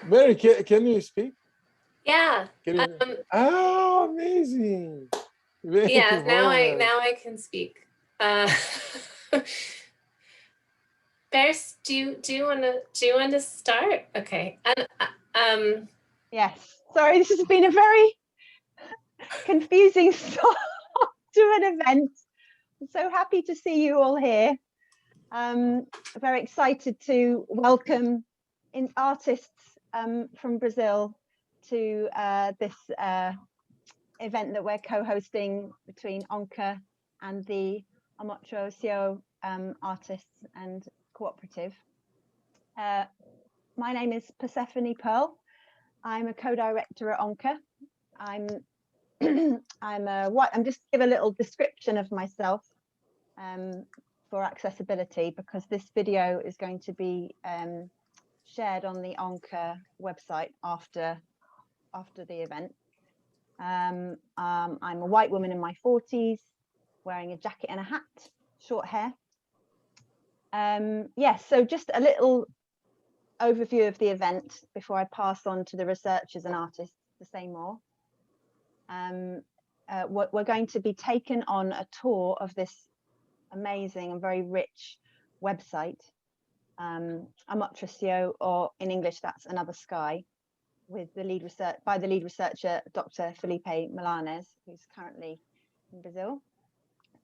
Mary, can you speak? Yeah. Oh, amazing! Yeah. Now I can speak. Bears, do you want to start? Okay. And yes. Sorry, this has been a very confusing start to an event. I'm so happy to see you all here. Very excited to welcome artists from Brazil to this event that we're co-hosting between ONCA and the Amotrocio Artists and Cooperative. My name is Persephone Pearl. I'm a co-director at ONCA. I'm just give a little description of myself for accessibility, because this video is going to be shared on the ONCA website after the event. I'm a white woman in my 40s, wearing a jacket and a hat, short hair. Yes, so just a little overview of the event before I pass on to the researchers and artists to say more. We're going to be taken on a tour of this amazing and very rich website, Amotrocio, or in English that's Another Sky, with the lead researcher Dr. Felipe Milanes, who's currently in Brazil.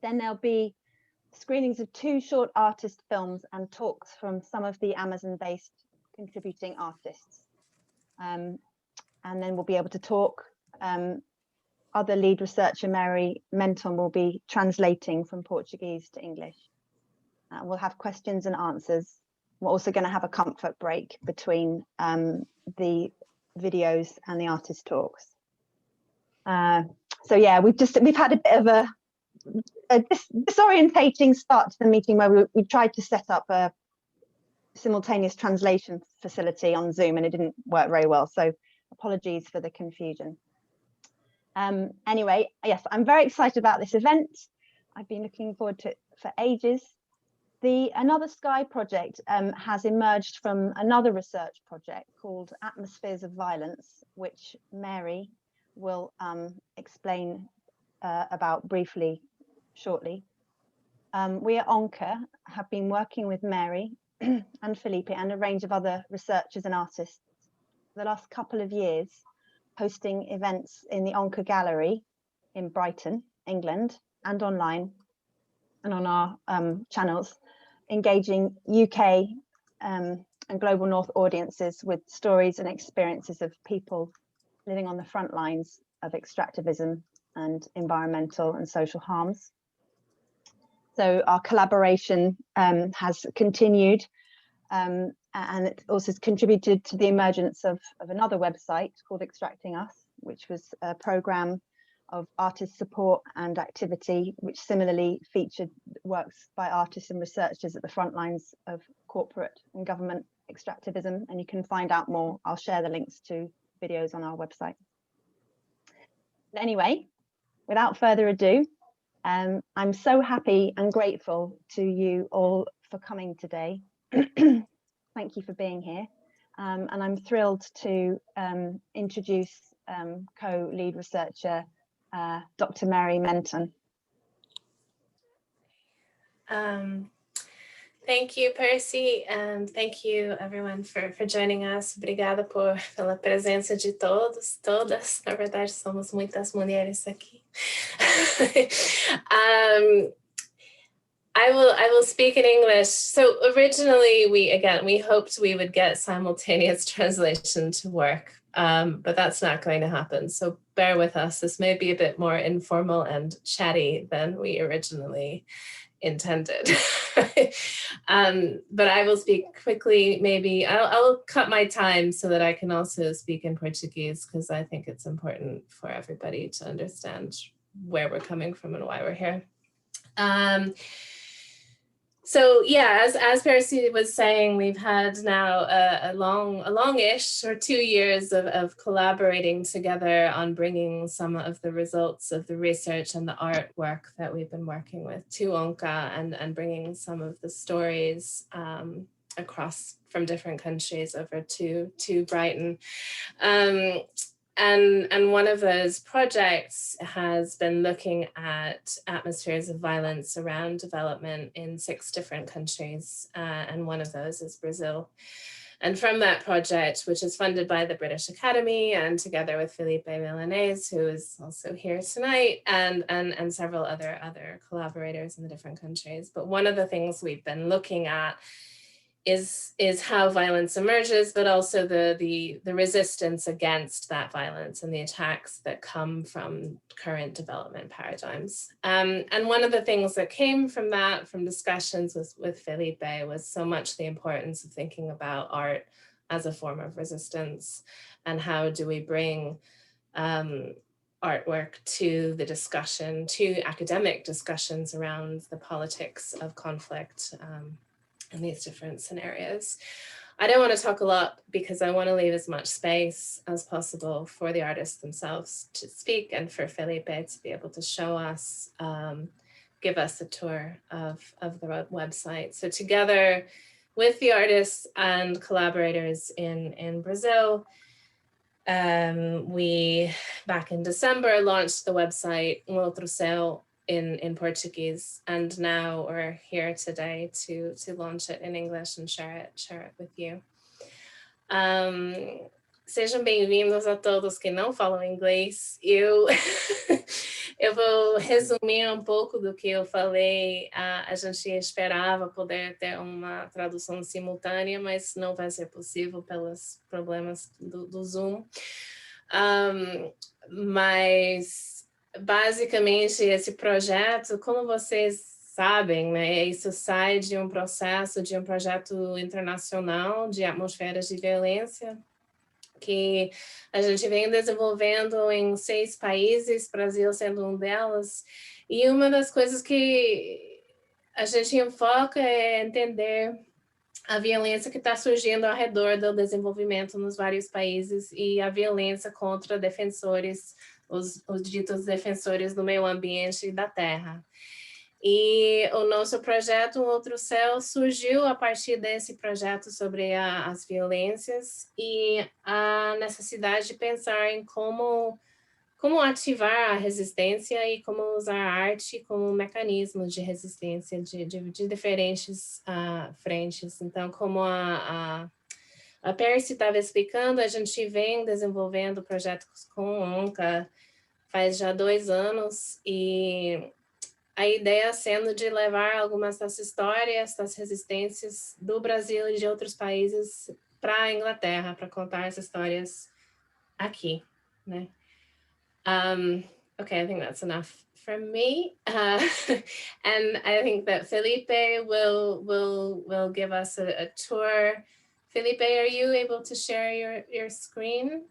Then there'll be screenings of 2 short artist films and talks from some of the Amazon-based contributing artists. And then we'll be able to talk. Other lead researcher Mary Menton will be translating from Portuguese to English. We'll have questions and answers. We're also going to have a comfort break between the videos and the artist talks. So yeah, we've had a bit of a disorientating start to the meeting, where we tried to set up a simultaneous translation facility on Zoom and it didn't work very well. So apologies for the confusion. Anyway, yes, I'm very excited about this event. I've been looking forward to it for ages. The Another Sky project has emerged from another research project called Atmospheres of Violence, which Mary will explain about briefly shortly. We at ONCA have been working with Mary and Felipe and a range of other researchers and artists for the last couple of years, hosting events in the ONCA Gallery in Brighton, England, and online and on our channels, engaging UK and global North audiences with stories and experiences of people living on the front lines of extractivism and environmental and social harms. So our collaboration has continued, and it also has contributed to the emergence of another website called Extracting Us, which was a program of artist support and activity, which similarly featured works by artists and researchers at the front lines of corporate and government extractivism. And you can find out more. I'll share the links to videos on our website. But anyway, without further ado, I'm so happy and grateful to you all for coming today. Thank you for being here. And I'm thrilled to introduce co-lead researcher Dr. Mary Menton. Thank you, Percy, and thank you everyone for joining us. Obrigada pela presença de todos, todas. Na verdade, somos muitas mulheres aqui. I will speak in English. So originally, we hoped we would get simultaneous translation to work, but that's not going to happen. So bear with us. This may be a bit more informal and chatty than we originally intended. But I will speak quickly. Maybe I'll cut my time so that I can also speak in Portuguese, because I think it's important for everybody to understand where we're coming from and why we're here. So yeah, as Percy was saying, we've had now a longish or 2 years of collaborating together on bringing some of the results of the research and the artwork that we've been working with to Onca, and bringing some of the stories across from different countries over to Brighton. And one of those projects has been looking at atmospheres of violence around development in 6 different countries, and one of those is Brazil. And from that project, which is funded by the British Academy and together with Felipe Milanese, who is also here tonight, and several other collaborators in the different countries. But one of the things we've been looking at is how violence emerges, but also the resistance against that violence and the attacks that come from current development paradigms. And one of the things that came from that, from discussions with Felipe, was so much the importance of thinking about art as a form of resistance, and how do we bring artwork to the discussion, to academic discussions around the politics of conflict in these different scenarios. I don't want to talk a lot because I want to leave as much space as possible for the artists themselves to speak, and for Felipe to be able to show us, give us a tour of the website. So together with the artists and collaborators in Brazil, we, back in December, launched the website Outro Céu in Portuguese, and now we're here today to launch it in English and share it with you. Sejam bem-vindos a todos que não falam inglês. Eu vou resumir um pouco do que eu falei. A gente esperava poder ter uma tradução simultânea, mas não vai ser possível pelos problemas do Zoom. Mas basicamente esse projeto, como vocês sabem, né, isso sai de um processo, de um projeto internacional de atmosferas de violência, que a gente vem desenvolvendo em 6 países, Brasil sendo um delas. E uma das coisas que a gente enfoca é entender a violência que está surgindo ao redor do desenvolvimento nos vários países, e a violência contra defensores, os ditos defensores do meio ambiente e da terra. E o nosso projeto, Outro Céu, surgiu a partir desse projeto sobre as violências e a necessidade de pensar em como ativar a resistência e como usar a arte como mecanismo de resistência de diferentes frentes. Então, como a Percy estava explicando, a gente vem desenvolvendo projetos com ONCA faz já 2 anos, e a ideia sendo de levar algumas das histórias, das resistências do Brasil e de outros países para a Inglaterra, para contar as histórias aqui, né? Okay, I think that's enough from me. And I think that Felipe will give us a tour. Felipe, are you able to share your screen?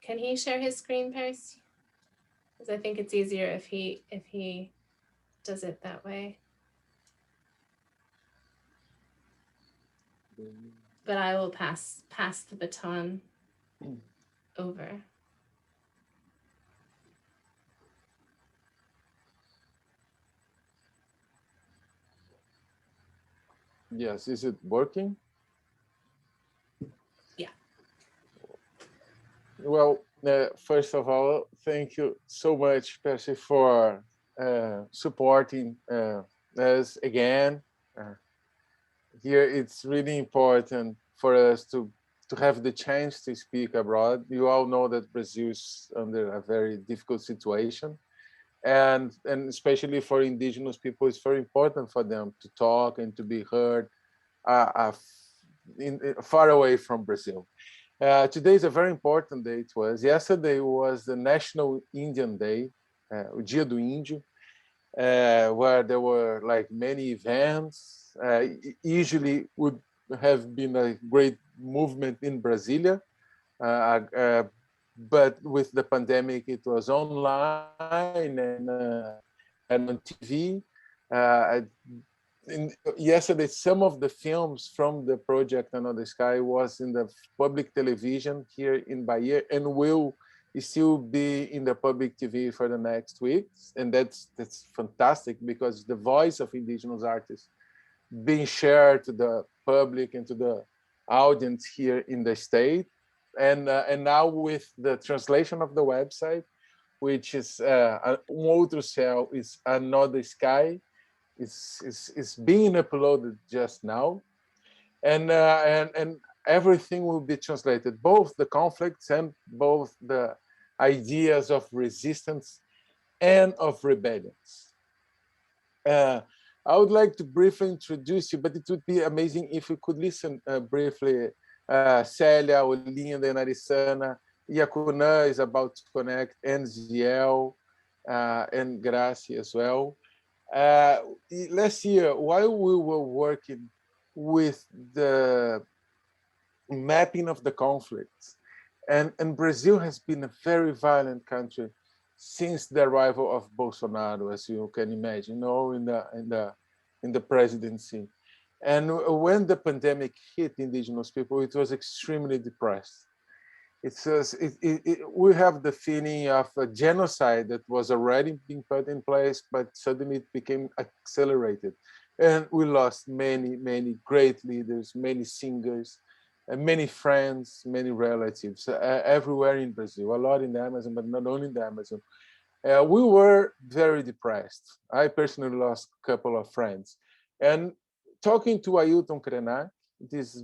Can he share his screen, Percy? Because I think it's easier if he does it that way. But I will pass the baton over. Yes, is it working? Yeah. Well, first of all, thank you so much, Percy, for supporting us again. Here, it's really important for us to have the chance to speak abroad. You all know that Brazil is under a very difficult situation. And especially for indigenous people, it's very important for them to talk and to be heard far away from Brazil. Today is a very important day to us. Yesterday was the National Indian Day, o Dia do Índio, where there were like many events. Usually would have been a great movement in Brasilia, but with the pandemic, it was online and on TV. yesterday, some of the films from the project Another Sky was in the public television here in Bahia, and will still be in the public TV for the next weeks. And that's fantastic, because the voice of indigenous artists being shared to the public and to the audience here in the state. And now with the translation of the website, which is outro céu is Another Sky, is being uploaded just now, and everything will be translated, both the conflicts and both the ideas of resistance and of rebellions. I would like to briefly introduce you, but it would be amazing if we could listen briefly. Célia, Olinda, and Arissana. Yakuna is about to connect, and Ziel, and Gracie as well. Last year, while we were working with the mapping of the conflicts, and Brazil has been a very violent country since the arrival of Bolsonaro, as you can imagine, in the presidency. And when the pandemic hit indigenous people, it was extremely depressed. We have the feeling of a genocide that was already being put in place, but suddenly it became accelerated. And we lost many, many great leaders, many singers, and many friends, many relatives, everywhere in Brazil, a lot in the Amazon, but not only in the Amazon. We were very depressed. I personally lost a couple of friends. And talking to Ailton Krenak, this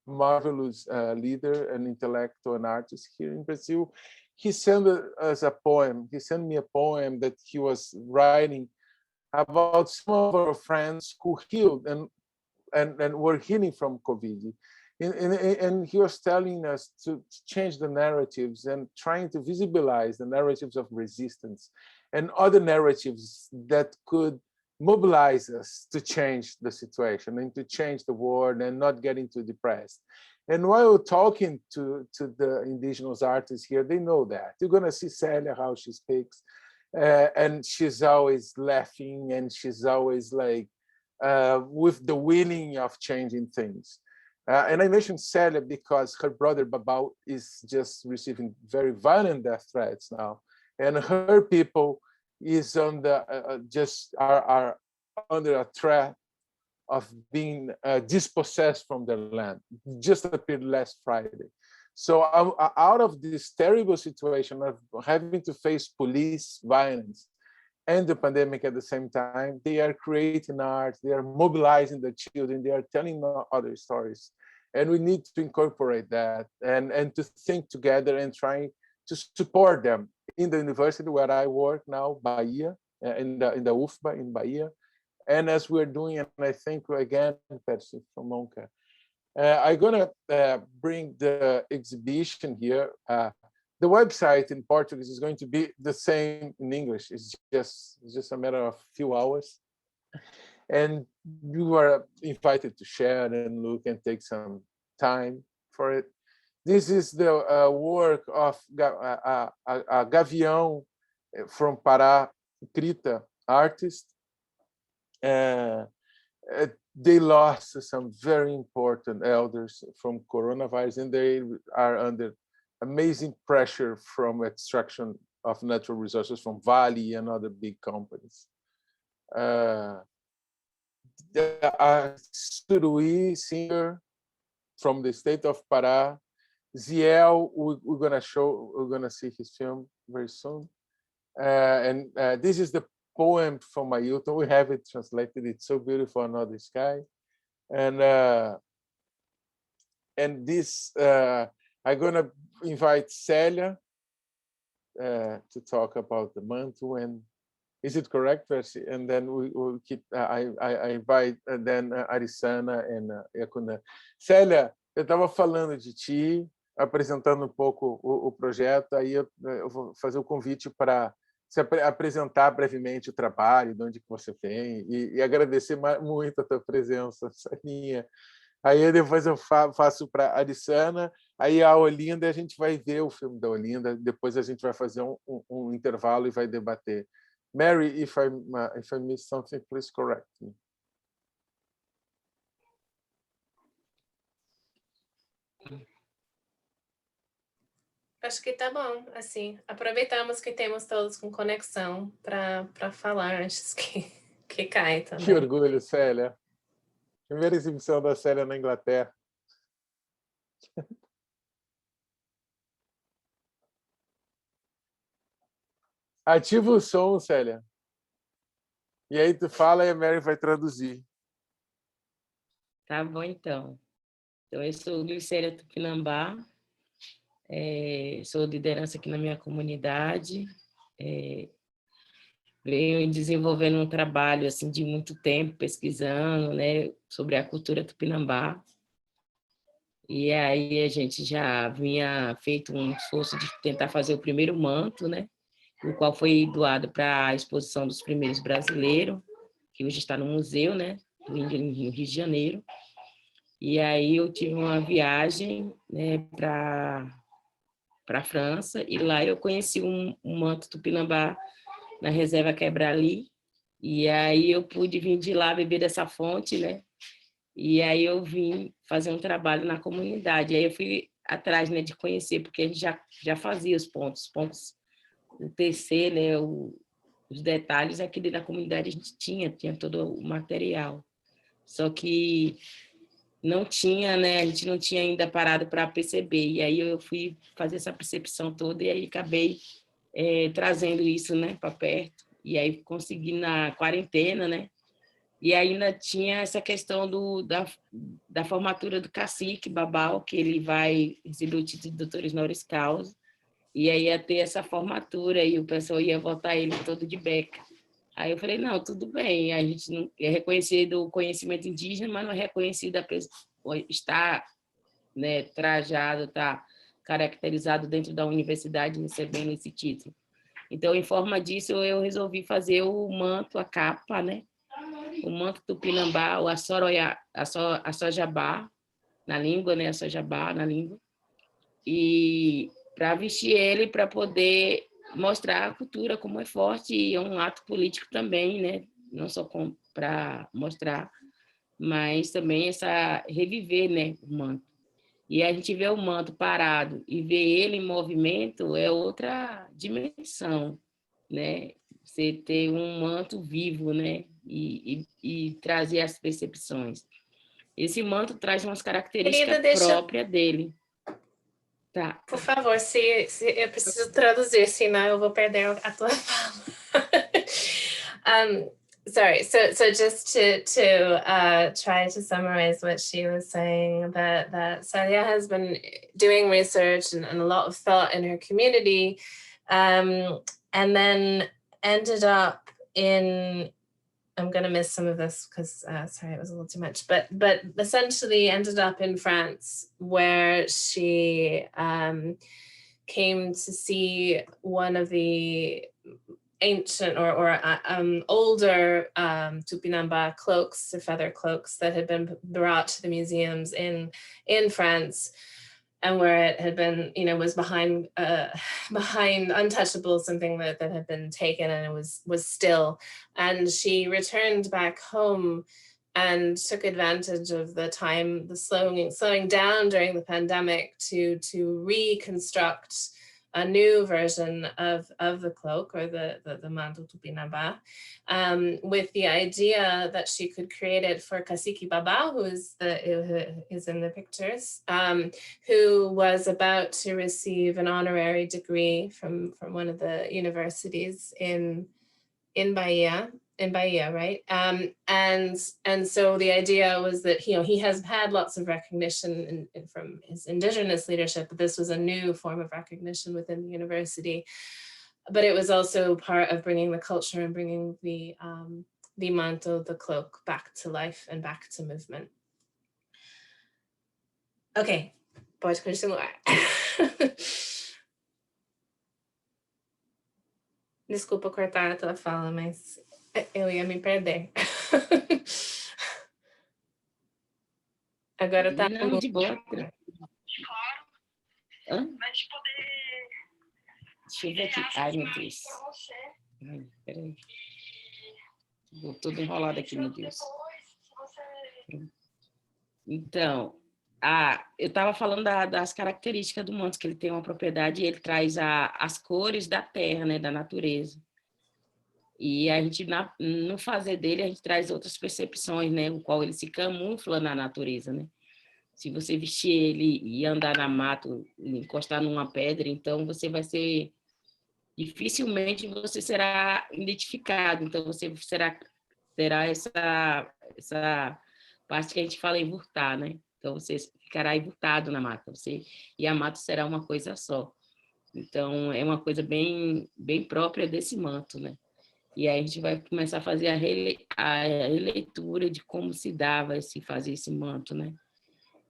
marvelous leader and intellectual and artist here in Brazil, he sent us a poem. He sent me a poem that he was writing about some of our friends who healed and were healing from COVID. And he was telling us to change the narratives and trying to visibilize the narratives of resistance and other narratives that could mobilize us to change the situation and to change the world and not getting too depressed. And while talking to the indigenous artists here, they know that. You're going to see Célia, how she speaks, and she's always laughing, and she's always like with the willing of changing things. And I mentioned Célia because her brother Babao is just receiving very violent death threats now, and her people is on the just are under a threat of being dispossessed from their land. Just appeared last Friday. So out of this terrible situation of having to face police violence and the pandemic at the same time, they are creating art, they are mobilizing the children, they are telling other stories. And we need to incorporate that and to think together and try to support them in the university where I work now, Bahia, in the UFBA in Bahia. And as we're doing, and I think again, Percy from Monca, I'm gonna bring the exhibition here. The website in Portuguese is going to be the same in English. It's just a matter of a few hours. And you are invited to share and look and take some time for it. This is the work of a Gavião from Pará, Krita artist. They lost some very important elders from coronavirus, and they are under amazing pressure from extraction of natural resources from Vale and other big companies. Surui singer from the state of Pará. Ziel, we're gonna see his film very soon. And this is the poem from Ailton. We have it translated. It's so beautiful, Another Sky. And this, I'm gonna invite Célia to talk about the mantle. And is it correct, Percy? And then we'll keep. I invite then Arissana and Yakuna. Célia, eu estava falando de ti, apresentando um pouco o projeto. Aí eu vou fazer o convite para se apresentar brevemente o trabalho, de onde que você vem, e agradecer muito a tua presença, Saninha. Aí depois eu faço para a Arissana, aí a Olinda, a gente vai ver o filme da Olinda, depois a gente vai fazer um intervalo e vai debater. Mary, if I miss something, please correct me. Acho que tá bom, assim. Aproveitamos que temos todos com conexão para falar antes que cai Que também. orgulho, Célia. Primeira exibição da Célia na Inglaterra. Ativa o som, Célia. E aí tu fala e a Mary vai traduzir. Tá bom, então. Então, eu sou Glicéria Tupinambá, sou liderança aqui na minha comunidade, venho desenvolvendo um trabalho assim, de muito tempo, pesquisando, né, sobre a cultura tupinambá. E aí a gente já vinha feito um esforço de tentar fazer o primeiro manto, né, o qual foi doado para a exposição dos primeiros brasileiros, que hoje está no museu, né, no Rio de Janeiro. E aí eu tive uma viagem, né, para a França, e lá eu conheci um manto tupinambá na reserva Quebra-Ali, e aí eu pude vir de lá beber dessa fonte, né? E aí eu vim fazer um trabalho na comunidade. Aí eu fui atrás, né, de conhecer, porque a gente já fazia os pontos, o TC, né, os detalhes aqui dentro da comunidade a gente tinha todo o material. Só que não tinha, né, a gente não tinha ainda parado para perceber. E aí eu fui fazer essa percepção toda e aí acabei trazendo isso, né, para perto. E aí consegui na quarentena, né? E ainda tinha essa questão da formatura do cacique Babau, que ele vai receber o título de doutor honoris causa, e aí ia ter essa formatura e o pessoal ia votar ele todo de beca. Aí eu falei, não, tudo bem, a gente não é reconhecido o conhecimento indígena, mas não é reconhecido a pessoa estar, né, trajado, está caracterizado dentro da universidade recebendo esse título. Então, em forma disso, eu resolvi fazer o manto, a capa, né? O manto tupinambá, o assojabá, na língua, né? Assojabá, na língua. E para vestir ele, para poder mostrar a cultura como é forte, e é um ato político também, né? Não só para mostrar, mas também reviver, né, o manto. E a gente vê o manto parado e ver ele em movimento é outra dimensão, né? Você ter um manto vivo, né? E trazer as percepções. Esse manto traz umas características Querida, próprias dele. Tá. Por favor, se eu preciso traduzir, senão eu vou perder a tua fala. Sorry, so just to try to summarize what she was saying, that Celia has been doing research and a lot of thought in her community, and then ended up in, I'm going to miss some of this because sorry, it was a little too much, but essentially ended up in France, where she came to see one of the ancient or older Tupinamba cloaks or feather cloaks that had been brought to the museums in France, and where it had been, was behind untouchables, something that had been taken, and it was still. And she returned back home and took advantage of the time, the slowing down during the pandemic to reconstruct a new version of the cloak, or the manto tupinambá, with the idea that she could create it for Cacique Babau, who is in the pictures, who was about to receive an honorary degree from one of the universities in Bahia, right? And so the idea was that he has had lots of recognition from his indigenous leadership, but this was a new form of recognition within the university. But it was also part of bringing the culture and bringing the manto, the cloak, back to life and back to movement. Okay, pode continuar. Desculpa cortar a tua fala, mas eu ia me perder. Agora tá. Não, de boa. Claro. Hã? Mas poder. Deixa eu ver aqui. Ai, meu Deus. Ai, peraí. Vou todo enrolado aqui, meu Deus. Então, eu estava falando das características do manto, que ele tem uma propriedade, ele traz as cores da terra, né, da natureza. E a gente, no fazer dele, a gente traz outras percepções, né, o qual ele se camufla na natureza, né? Se você vestir ele e andar na mata, encostar numa pedra, então você vai ser... Dificilmente você será identificado, então você terá essa parte que a gente fala encurtar, né? Então você ficará encurtado na mata, e a mata será uma coisa só. Então é uma coisa bem própria desse manto, né? E aí a gente vai começar a fazer a releitura de como se dava se fazer esse manto, né?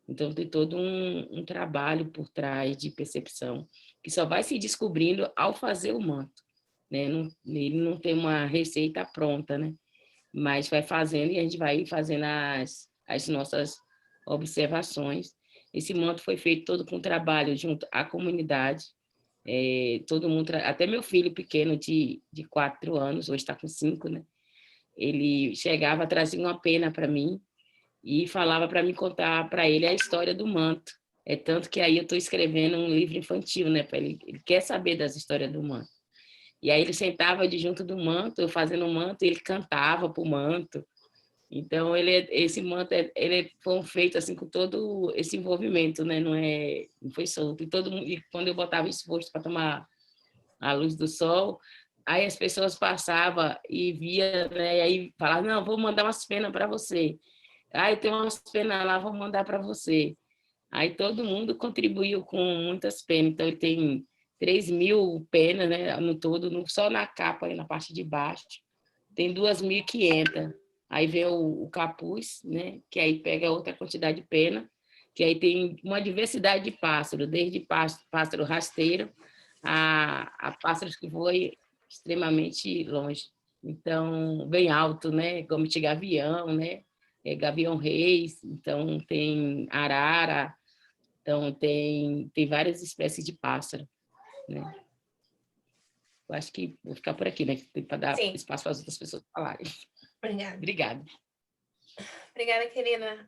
Então tem todo um trabalho por trás de percepção que só vai se descobrindo ao fazer o manto, né? Ele não tem uma receita pronta, né? Mas vai fazendo e a gente vai fazendo as nossas observações. Esse manto foi feito todo com trabalho junto à comunidade, todo mundo, até meu filho pequeno de 4 anos, hoje está com 5, né? Ele chegava, trazia uma pena para mim e falava para mim contar para ele a história do manto. É tanto que aí eu estou escrevendo um livro infantil, né? Ele quer saber das histórias do manto. E aí ele sentava de junto do manto, eu fazendo o manto, e ele cantava para o manto. Então, esse manto ele foi feito assim com todo esse envolvimento, né? Não foi solto. E quando eu botava exposto para tomar a luz do sol, aí as pessoas passavam e via, né? E aí falavam, não, vou mandar umas penas para você. Ah, eu tenho umas penas lá, vou mandar para você. Aí todo mundo contribuiu com muitas penas. Então, ele tem 3.000 penas, né, no todo, só na capa, aí na parte de baixo. Tem 2.500. Aí vem o capuz, né, que aí pega outra quantidade de pena, que aí tem uma diversidade de pássaros, desde pássaro rasteiro a pássaros que voam extremamente longe. Então, bem alto, né, como de gavião, né, gavião reis, então tem arara, então tem várias espécies de pássaro, né? Eu acho que vou ficar por aqui, né, para dar espaço para as outras pessoas falarem. Obrigada. Obrigada. Obrigada, querida.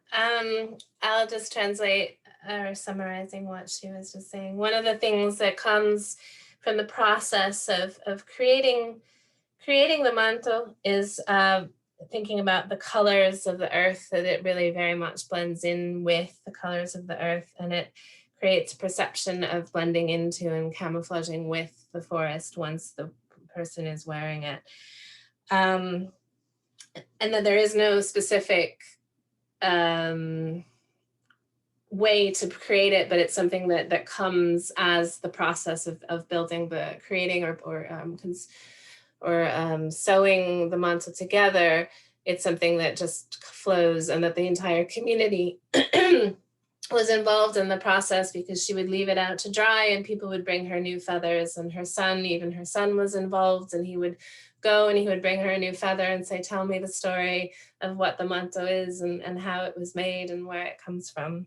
I'll just translate or summarizing what she was just saying. One of the things that comes from the process of creating the manto is thinking about the colors of the earth, that it really very much blends in with the colors of the earth, and it creates perception of blending into and camouflaging with the forest once the person is wearing it. And that there is no specific way to create it, but it's something that comes as the process of building creating or sewing the mantle together. It's something that just flows, and that the entire community was involved in the process, because she would leave it out to dry and people would bring her new feathers, and her son was involved, and he would go and he would bring her a new feather and say, tell me the story of what the manto is and how it was made and where it comes from.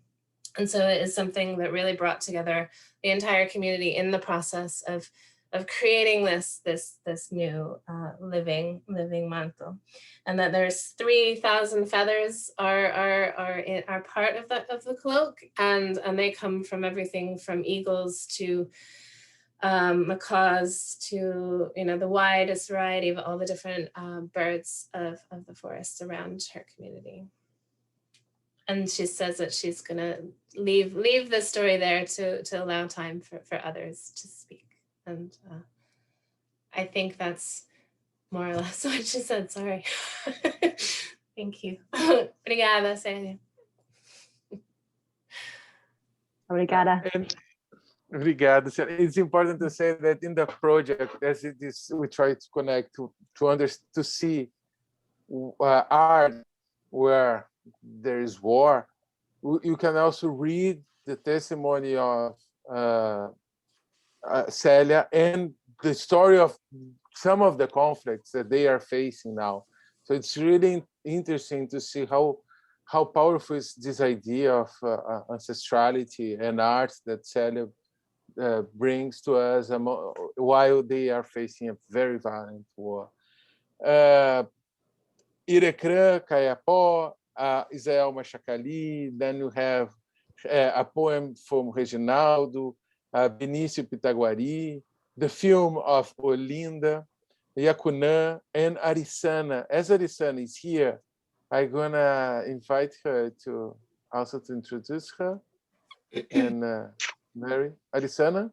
And so it is something that really brought together the entire community in the process of creating this new living mantle, and that there's 3,000 feathers are part of the cloak, and they come from everything from eagles to macaws to the widest variety of all the different birds of the forest around her community. And she says that she's gonna leave the story there to allow time for others to speak. And I think that's more or less what she said. Sorry. Thank you. Obrigada, Célia. Obrigada. Obrigado. It's important to say that in the project, as it is, we try to connect to see art where there is war. You can also read the testimony of Célia and the story of some of the conflicts that they are facing now. So it's really interesting to see how powerful is this idea of ancestrality and art that Célia brings to us while they are facing a very violent war. Irecrã, Caiapó, Isael Machacali, then you have a poem from Reginaldo, Benício Pitaguari, the film of Olinda, Yacunã, and Arissana. As Arissana is here, I'm gonna invite her to also to introduce her. And Mary, Arissana?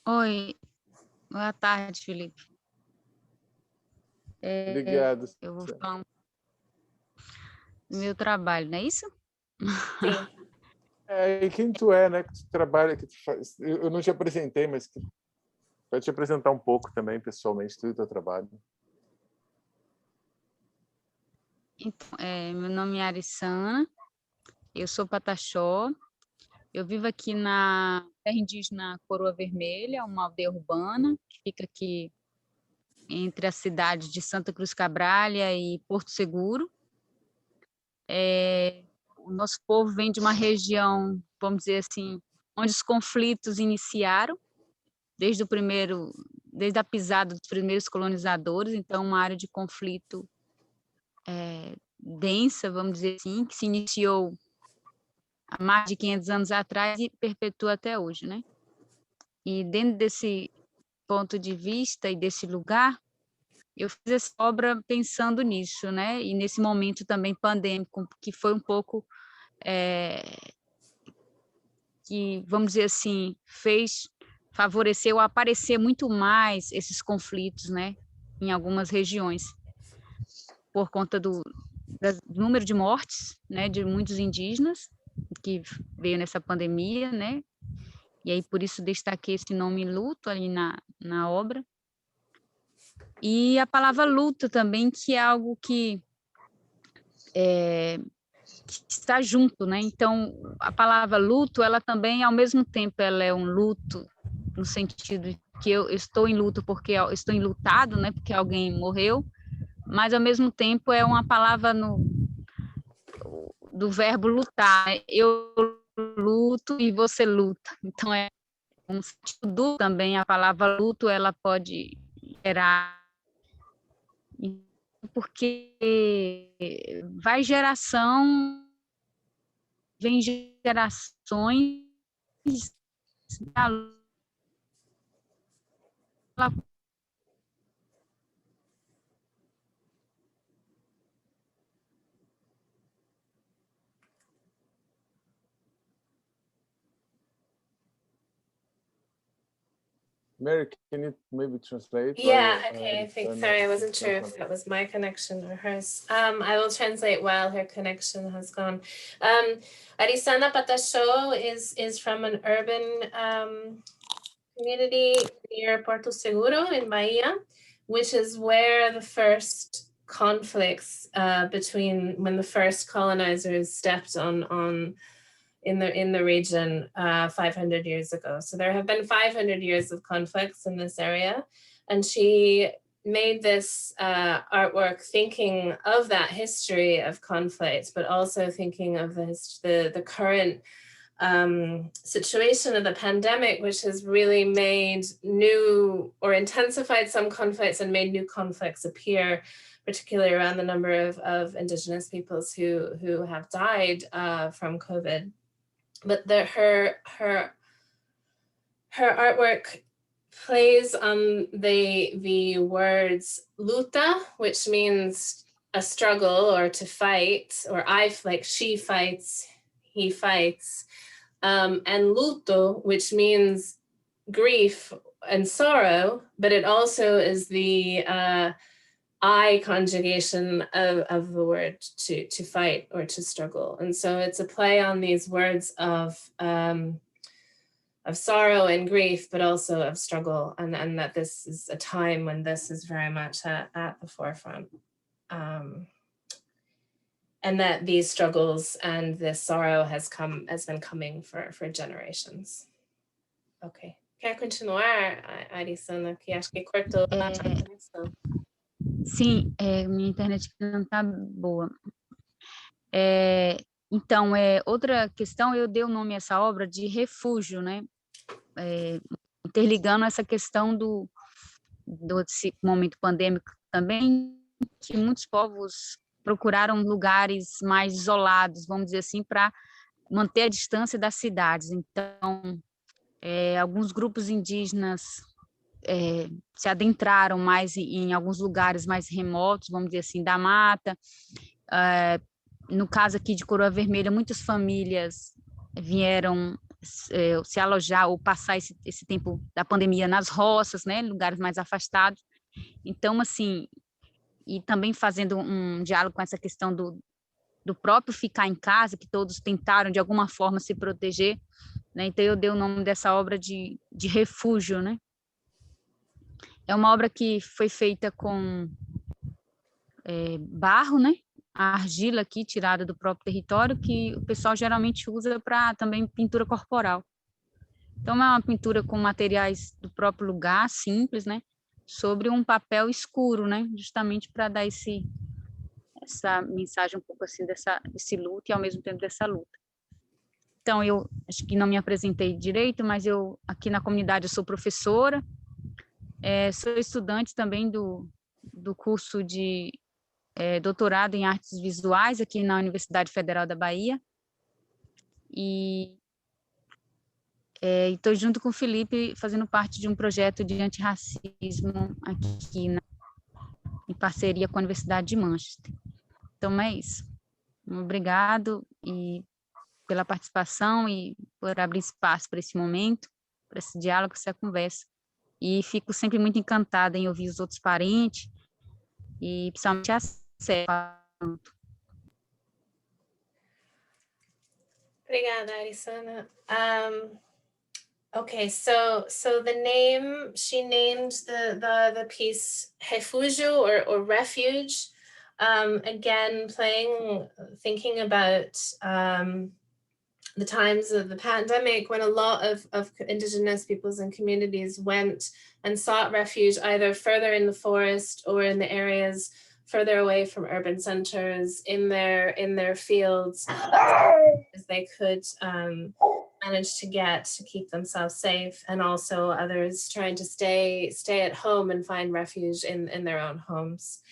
Oi, boa tarde, Felipe. Obrigado. Eu vou falar do meu trabalho, não é isso? Sim. E quem tu é, né? Que tu trabalha, que tu faz. Eu não te apresentei, mas pode te apresentar um pouco também, pessoalmente, tu e teu trabalho. Então, meu nome é Arissana, eu sou pataxó, eu vivo aqui na terra indígena Coroa Vermelha, uma aldeia urbana, que fica aqui entre a cidade de Santa Cruz Cabralha e Porto Seguro. O nosso povo vem de uma região, vamos dizer assim, onde os conflitos iniciaram, desde a pisada dos primeiros colonizadores, então uma área de conflito densa, vamos dizer assim, que se iniciou há mais de 500 anos atrás e perpetua até hoje, né? E dentro desse ponto de vista e desse lugar, eu fiz essa obra pensando nisso, né? E nesse momento também pandêmico, que foi um pouco que, vamos dizer assim, favoreceu aparecer muito mais esses conflitos, né? Em algumas regiões, por conta do número de mortes, né? De muitos indígenas que veio nessa pandemia, né? E aí, por isso, destaquei esse nome luto ali na obra. E a palavra luto também, que é algo que está junto, né? Então, a palavra luto, ela também, ao mesmo tempo, ela é um luto, no sentido de que eu estou em luto porque eu estou enlutado, né? Porque alguém morreu, mas, ao mesmo tempo, é uma palavra do verbo lutar, né? Eu luto e você luta. Então, é um sentido também, a palavra luto, ela pode gerar, porque vem gerações Mary, can you maybe translate? Yeah, while, okay, I think, Arissana sorry, I wasn't is sure not if that was my connection or hers. I will translate while her connection has gone. Arisana Patasho is from an urban community near Porto Seguro in Bahia, which is where the first conflicts between when the first colonizers stepped on in the region 500 years ago. So there have been 500 years of conflicts in this area, and she made this artwork thinking of that history of conflict, but also thinking of the current situation of the pandemic, which has really made new or intensified some conflicts and made new conflicts appear, particularly around the number of indigenous peoples who have died from COVID. But her artwork plays on the words luta, which means a struggle or to fight, or she fights, he fights, and luto, which means grief and sorrow, but it also is the I conjugation of the word to fight or to struggle. And so it's a play on these words of sorrow and grief, but also of struggle, and that this is a time when this is very much at the forefront. And that these struggles and this sorrow has been coming for generations. Ok. Quer continuar, Arissana, que acho que cortou a conexão. Sim, minha internet não está boa. Então, outra questão, eu dei o nome a essa obra de refúgio, né? Interligando essa questão desse momento pandêmico também, que muitos povos procuraram lugares mais isolados, vamos dizer assim, para manter a distância das cidades. Então, alguns grupos indígenas se adentraram mais em alguns lugares mais remotos, vamos dizer assim, da mata. No caso aqui de Coroa Vermelha, muitas famílias vieram se alojar ou passar esse tempo da pandemia nas roças, né, lugares mais afastados. Então, assim, e também fazendo um diálogo com essa questão do próprio ficar em casa, que todos tentaram de alguma forma se proteger, né? Então eu dei o nome dessa obra de Refúgio, né? É uma obra que foi feita com barro, né? A argila aqui tirada do próprio território, que o pessoal geralmente usa para também pintura corporal. Então é uma pintura com materiais do próprio lugar, simples, né? Sobre um papel escuro, né? Justamente para dar essa mensagem um pouco assim desse luto e ao mesmo tempo dessa luta. Então eu acho que não me apresentei direito, mas eu aqui na comunidade eu sou professora, sou estudante também do curso de doutorado em artes visuais aqui na Universidade Federal da Bahia, e estou junto com o Felipe fazendo parte de um projeto de antirracismo aqui em parceria com a Universidade de Manchester. Então é isso. Obrigado pela participação e por abrir espaço para esse momento, para esse diálogo, essa conversa. E fico sempre muito encantada em ouvir os outros parentes e principalmente a Célia. Obrigada, Arisana. Okay, so the name, she named the piece Refugio or Refuge. Again, thinking about the times of the pandemic when a lot of indigenous peoples and communities went and sought refuge either further in the forest or in the areas further away from urban centers, in their fields, as they could manage to get to keep themselves safe, and also others trying to stay at home and find refuge in their own homes.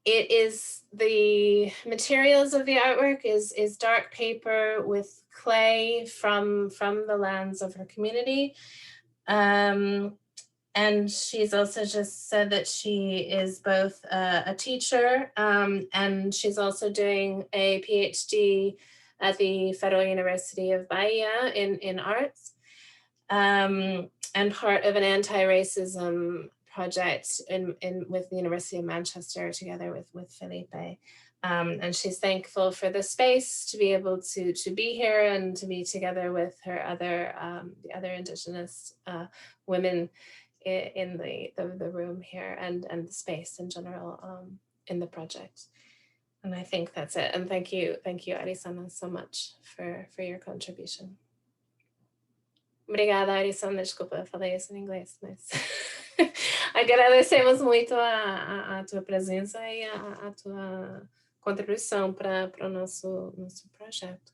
It is, the materials of the artwork is dark paper with clay from the lands of her community. And she's also just said that she is both a teacher, and she's also doing a PhD at the Federal University of Bahia in arts, and part of an anti-racism project with the University of Manchester together with Felipe. And she's thankful for the space to be able to be here and to be together with her the other Indigenous women in the room here and the space in general in the project. And I think that's it. And thank you, Arisana, so much for your contribution. Obrigada, Arisana. Desculpa, eu falei isso em inglês, mas agradecemos muito a tua presença e a tua contribuição para o nosso projeto.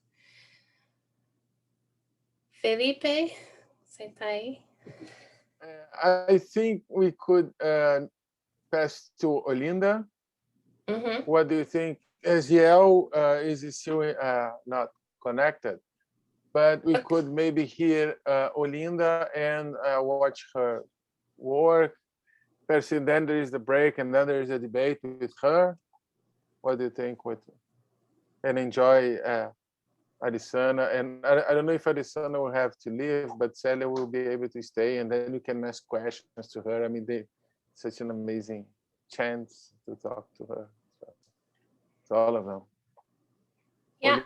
Felipe, você está aí? I think we could pass to Olinda. Mm-hmm. What do you think? Ziel is still not connected, but we could maybe hear Olinda and watch her work. Percy, then there is the break, and then there is a debate with her. What do you think? And enjoy Arisana. And I don't know if Arisana will have to leave, but Celia will be able to stay, and then you can ask questions to her. I mean, such an amazing chance to talk to her. So, to all of them. Yeah.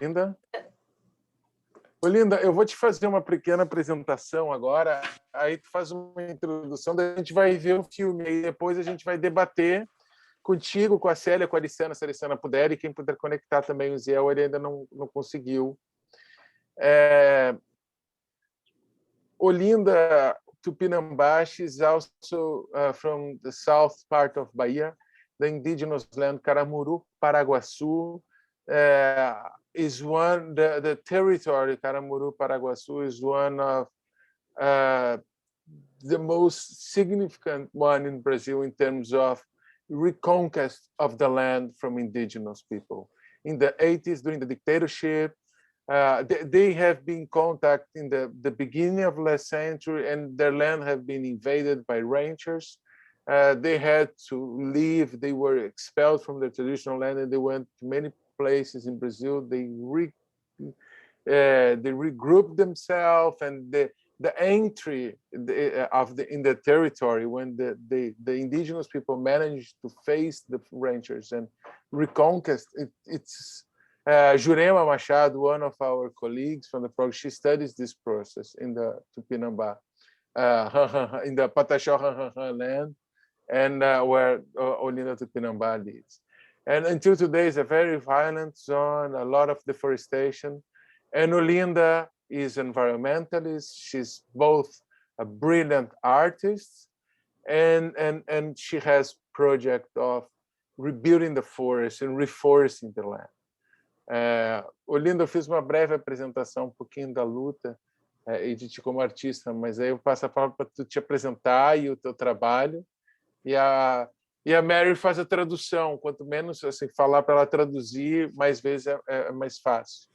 Olinda, eu vou te fazer uma pequena apresentação agora, aí tu faz uma introdução, daí a gente vai ver o filme, e depois a gente vai debater contigo, com a Célia, com a Arisana, se a Arisana puder, e quem puder conectar também o Ziel, ele ainda não conseguiu. Olinda Tupinambás is also from the south part of Bahia, the indigenous land Caramuru, Paraguaçu, is one, the territory Caramuru, Paraguaçu is one of the most significant one in Brazil in terms of reconquest of the land from indigenous people. In the 80s, during the dictatorship, they have been in contact in the beginning of last century, and their land have been invaded by ranchers. They had to leave. They were expelled from their traditional land, and they went to many places in Brazil. They regrouped themselves, and the entry in the territory, when the indigenous people managed to face the ranchers and reconquest, it's Jurema Machado, one of our colleagues from the program, she studies this process in the Tupinambá, in the Pataxó land, and where Olinda Tupinambá lives. And until today, it's a very violent zone, a lot of deforestation. And Olinda is environmentalist. She's both a brilliant artist, and she has project of rebuilding the forest and reforesting the land. Olinda, eu fiz uma breve apresentação, um pouquinho da luta e de ti como artista, mas aí eu passo a palavra para tu te apresentar e o teu trabalho, e a Mary faz a tradução. Quanto menos assim, falar para ela traduzir, mais vezes é mais fácil,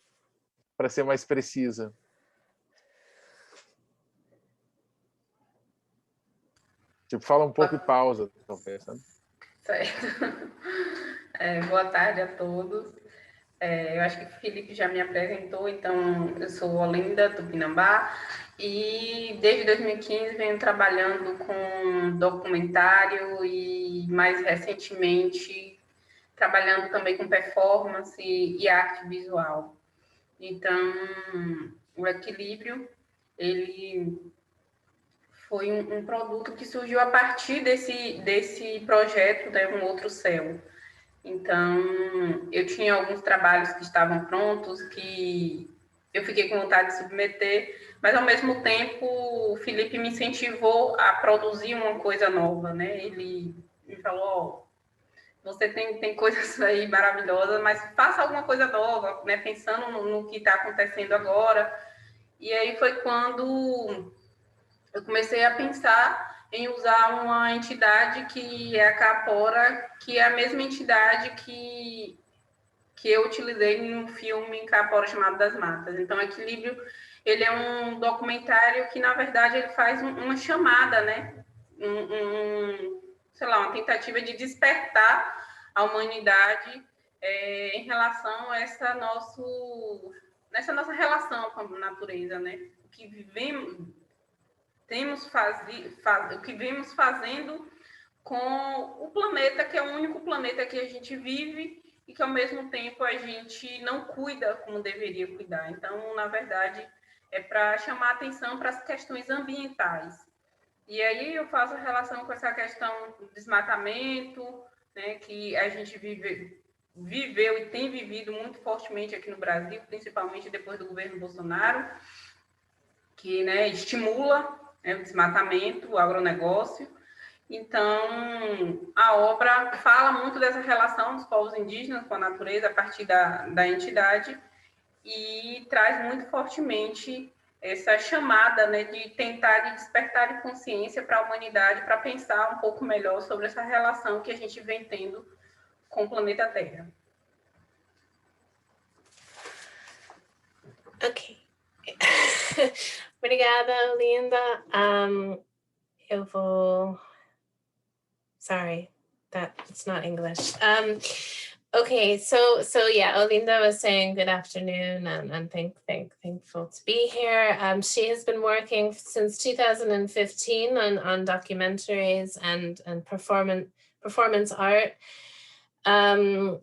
para ser mais precisa. Tipo, fala um pouco e pausa, talvez, sabe? Certo. Boa tarde a todos. Eu acho que o Felipe já me apresentou, então eu sou Olinda Tupinambá e desde 2015 venho trabalhando com documentário e mais recentemente trabalhando também com performance e arte visual. Então, o equilíbrio, ele foi um produto que surgiu a partir desse projeto, né, Um Outro Céu. Então, eu tinha alguns trabalhos que estavam prontos, que eu fiquei com vontade de submeter, mas, ao mesmo tempo, o Felipe me incentivou a produzir uma coisa nova, né? Ele me falou, você tem coisas aí maravilhosas, mas faça alguma coisa nova, né? Pensando no que está acontecendo agora. E aí foi quando eu comecei a pensar em usar uma entidade que é a Capora, que é a mesma entidade que eu utilizei no filme Capora Chamado das Matas. Então, Equilíbrio, ele é um documentário que, na verdade, ele faz uma chamada, né? Sei lá, uma tentativa de despertar a humanidade em relação a nessa nossa relação com a natureza, né? O que o que vemos fazendo com o planeta, que é o único planeta que a gente vive e que, ao mesmo tempo, a gente não cuida como deveria cuidar. Então, na verdade, é para chamar atenção para as questões ambientais. E aí eu faço a relação com essa questão do desmatamento, né, que a gente viveu e tem vivido muito fortemente aqui no Brasil, principalmente depois do governo Bolsonaro, que, né, estimula, né, o desmatamento, o agronegócio. Então, a obra fala muito dessa relação dos povos indígenas com a natureza a partir da entidade e traz muito fortemente essa chamada, né, de tentar despertar de consciência para a humanidade, para pensar um pouco melhor sobre essa relação que a gente vem tendo com o planeta Terra. Ok. Obrigada, Linda. Eu vou... Sorry, it's not English. Okay, so yeah, Olinda was saying good afternoon and thankful to be here. She has been working since 2015 on documentaries and performance art. And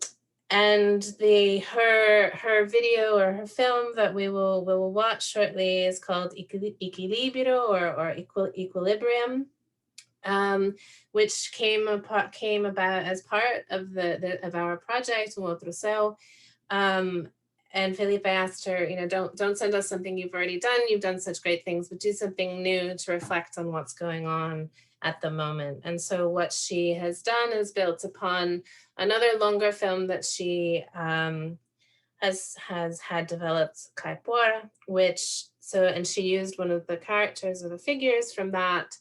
her video or her film that we will watch shortly is called Equilibrio or Equilibrium. Which came about as part of of our project, Un Outro Céu. And Felipe asked her, don't send us something you've already done. You've done such great things, but do something new to reflect on what's going on at the moment. And so what she has done is built upon another longer film that she has had developed, Caipora, and she used one of the characters or the figures from that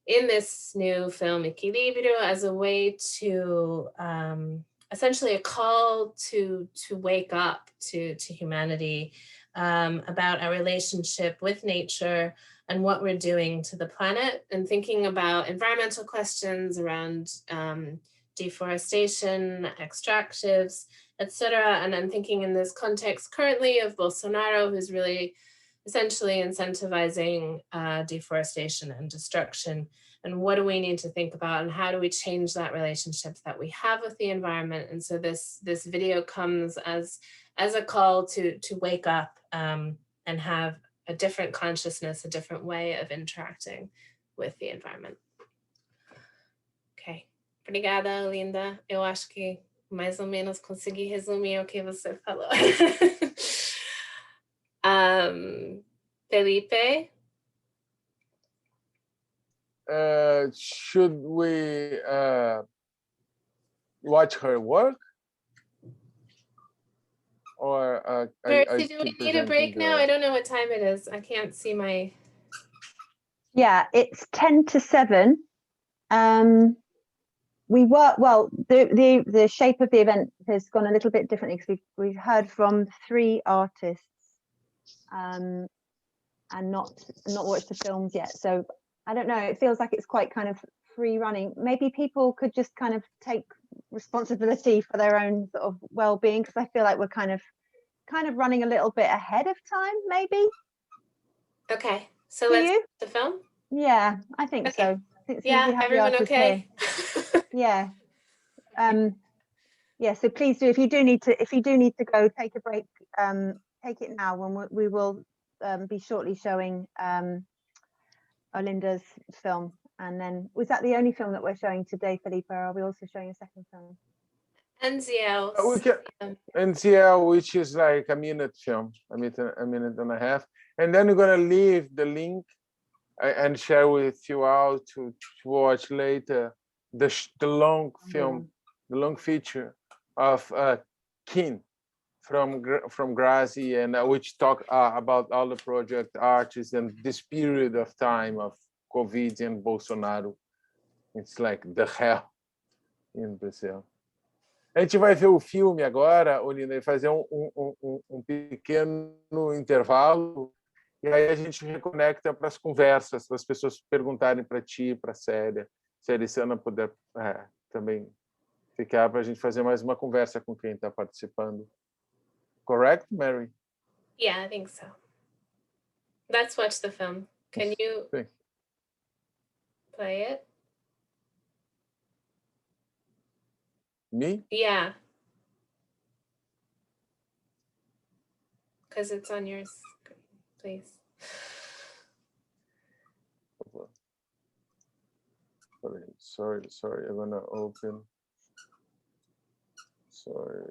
in this new film Equilibrio as a way to essentially a call to wake up to humanity about our relationship with nature and what we're doing to the planet, and thinking about environmental questions around deforestation, extractives, etc. And I'm thinking in this context currently of Bolsonaro, who's really essentially incentivizing deforestation and destruction. And what do we need to think about, and how do we change that relationship that we have with the environment? And so this video comes as a call to wake up and have a different consciousness, a different way of interacting with the environment. Ok. Obrigada, Linda. Eu acho que mais ou menos consegui resumir o que você falou. Felipe? Should we watch her work? Or Percy, do we need a break now? I don't know what time it is. I can't see my... Yeah, it's 10 to 7. We work well. The shape of the event has gone a little bit differently because we've heard from 3 artists, and not watched the films yet. So I don't know. It feels like it's quite kind of free running. Maybe people could just kind of take responsibility for their own sort of well-being, because I feel like we're kind of running a little bit ahead of time, maybe. Okay, so let's the film. Yeah, I think okay. So. Yeah, everyone okay? Yeah. Yeah. So please do. If you do need to go, take a break. Take it now. When we will be shortly showing Olinda's film. And then, was that the only film that we're showing today, Felipe? Or are we also showing a second film? NCL. NCL, which is like a minute film, a minute and a half. And then we're going to leave the link and share with you all to watch later the long film, the long feature of Kin from Grazi, and which talk about all the project artists and this period of time of COVID and Bolsonaro. It's like the hell in Brazil. A gente vai ver o filme agora, Olinda, e fazer um pequeno intervalo, e aí a gente reconecta para as conversas, para as pessoas perguntarem para ti, para a Célia. Se a Aliciana puder também ficar, para a gente fazer mais uma conversa com quem está participando. Correct, Mary? Yeah, I think so. Let's watch the film. Can you play it? Me? Yeah. Because it's on your screen, please. Sorry, I'm gonna open. Sorry.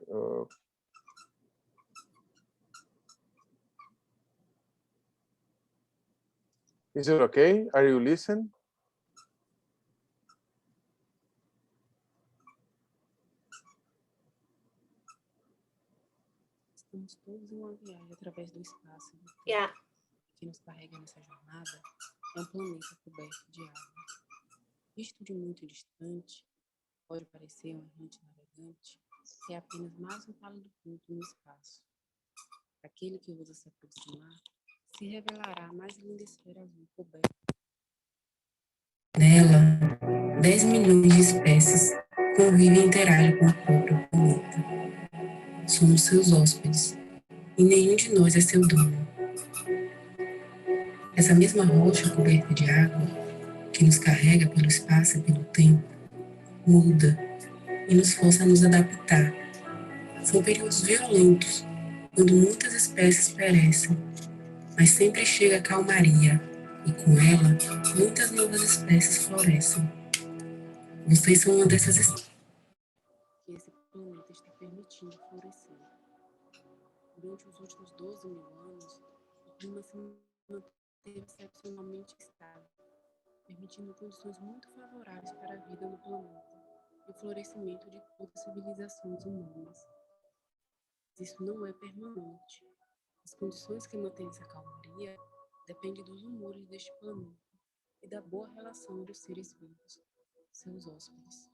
Is it okay? Are you listening? Estamos todos em uma viagem através do espaço. Yeah. Que nos carrega nessa jornada é um planeta coberto de água. Visto de muito distante, pode parecer um errante navegante, que é apenas mais um pálido ponto no espaço. Aquele que ousa se aproximar se revelará a mais linda esfera azul coberta. Nela, 10 milhões de espécies convivem e interagem com o próprio planeta. Somos seus hóspedes, e nenhum de nós é seu dono. Essa mesma rocha coberta de água, que nos carrega pelo espaço e pelo tempo, muda e nos força a nos adaptar. São períodos violentos, quando muitas espécies perecem, mas sempre chega a calmaria, e com ela, muitas novas espécies florescem. Vocês são uma dessas espécies que esse planeta está permitindo florescer. Durante os últimos 12 mil anos, o clima se manteve excepcionalmente estável, permitindo condições muito favoráveis para a vida no planeta e o florescimento de todas as civilizações humanas. Mas isso não é permanente. As condições que mantêm essa calmaria dependem dos humores deste planeta. e da boa relação dos seres vivos, seus hóspedes.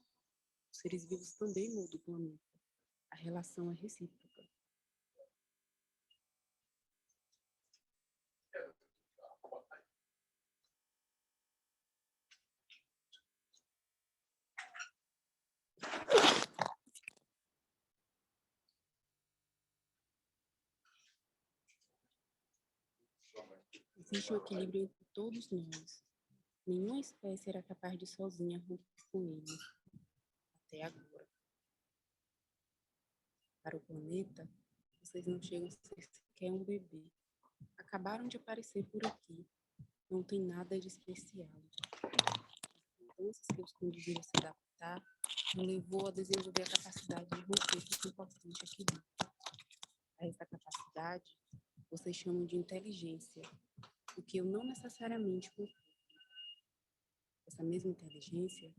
Os seres vivos também mudam o planeta. A relação é recíproca. Existe um equilíbrio entre todos nós. Nenhuma espécie era capaz de sozinha romper com ele, até agora. Para o planeta, vocês não chegam a ser sequer um bebê. Acabaram de aparecer por aqui. Não tem nada de especial. As mudanças que os conduziram a se adaptar o levou a desenvolver a capacidade de romper com o importante aqui dentro. A essa capacidade, vocês chamam de inteligência, o que eu não necessariamente concordo. Essa mesma inteligência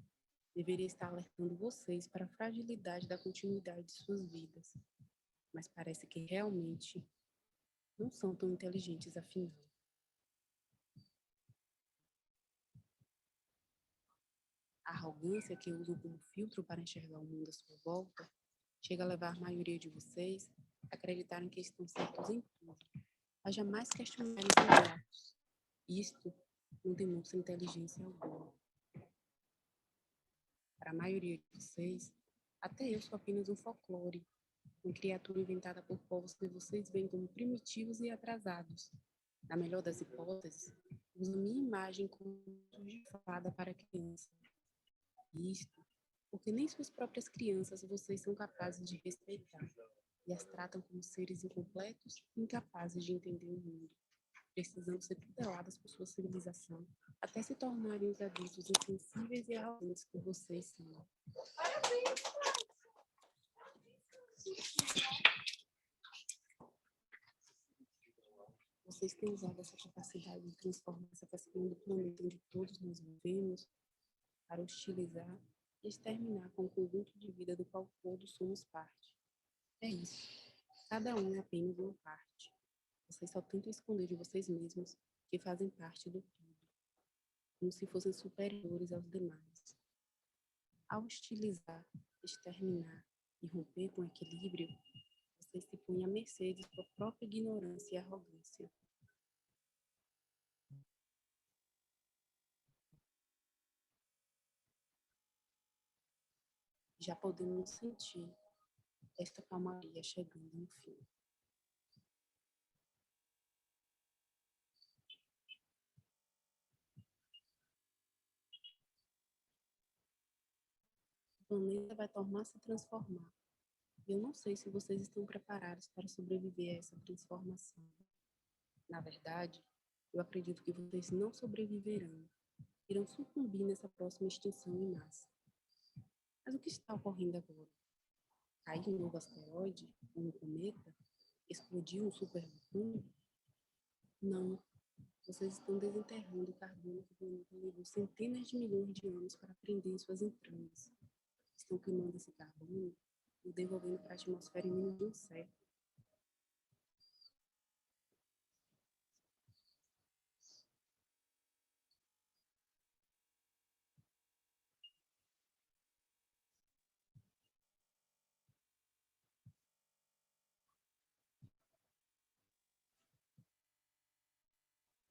deveria estar alertando vocês para a fragilidade da continuidade de suas vidas, mas parece que realmente não são tão inteligentes afinal. A arrogância que usam como filtro para enxergar o mundo à sua volta chega a levar a maioria de vocês a acreditarem que estão certos em tudo, a jamais questionarem seus atos. Isto não demonstra inteligência alguma. Para a maioria de vocês, até eu sou apenas um folclore, uma criatura inventada por povos que vocês veem como primitivos e atrasados. Na melhor das hipóteses, uso minha imagem como de fada para criança. Isto porque nem suas próprias crianças vocês são capazes de respeitar e as tratam como seres incompletos e incapazes de entender o mundo, precisando ser tuteladas por sua civilização, até se tornarem os adultos insensíveis e arrogantes que vocês são. Vocês têm usado essa capacidade de transformar essa questão do planeta onde todos nós vivemos para hostilizar e exterminar com o conjunto de vida do qual todos somos parte. É isso. Cada um é apenas uma parte. Vocês só tentam esconder de vocês mesmos que fazem parte do todo, como se fossem superiores aos demais. Ao hostilizar, exterminar e romper com o equilíbrio, vocês se põem à mercê de sua própria ignorância e arrogância. Já podemos sentir esta calmaria chegando no fim. O planeta vai tornar-se transformar. E eu não sei se vocês estão preparados para sobreviver a essa transformação. Na verdade, eu acredito que vocês não sobreviverão. Irão sucumbir nessa próxima extinção em massa. Mas o que está ocorrendo agora? Caiu um novo asteroide, um cometa? Explodiu um supervulcão? Não. Vocês estão desenterrando o carbono que o planeta levou centenas de milhões de anos para prender em suas entranhas. Estão queimando esse carbono e o devolvendo para a atmosfera em menos de um século.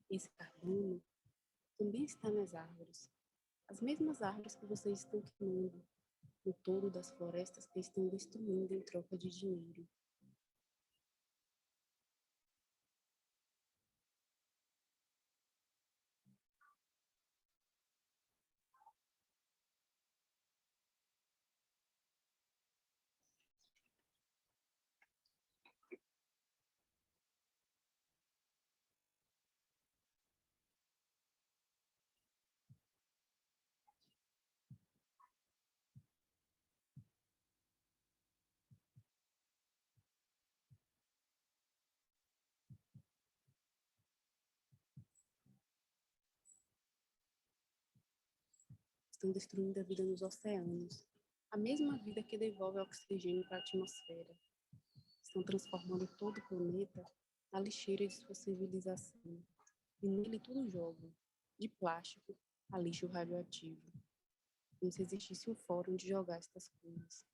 Esse carbono também está nas árvores. As mesmas árvores que vocês estão queimando, no todo das florestas que estão destruindo em troca de dinheiro. Estão destruindo a vida nos oceanos, a mesma vida que devolve oxigênio para a atmosfera. Estão transformando todo o planeta na lixeira de sua civilização. E nele tudo jogam, de plástico, a lixo radioativo, como se existisse um fórum de jogar estas coisas.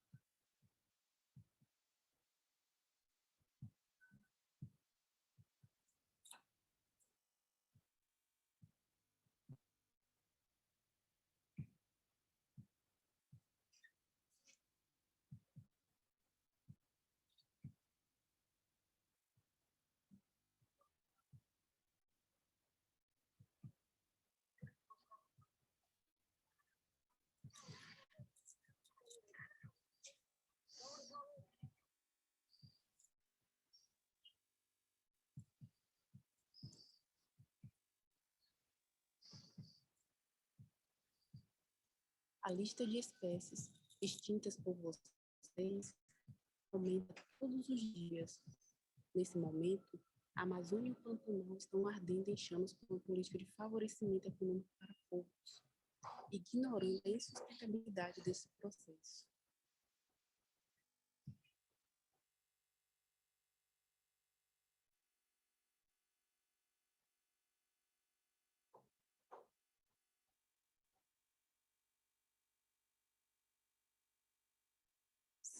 A lista de espécies extintas por vocês aumenta todos os dias. Nesse momento, a Amazônia e o Pantanal estão ardendo em chamas por uma política de favorecimento econômico para poucos, ignorando a insustentabilidade desse processo.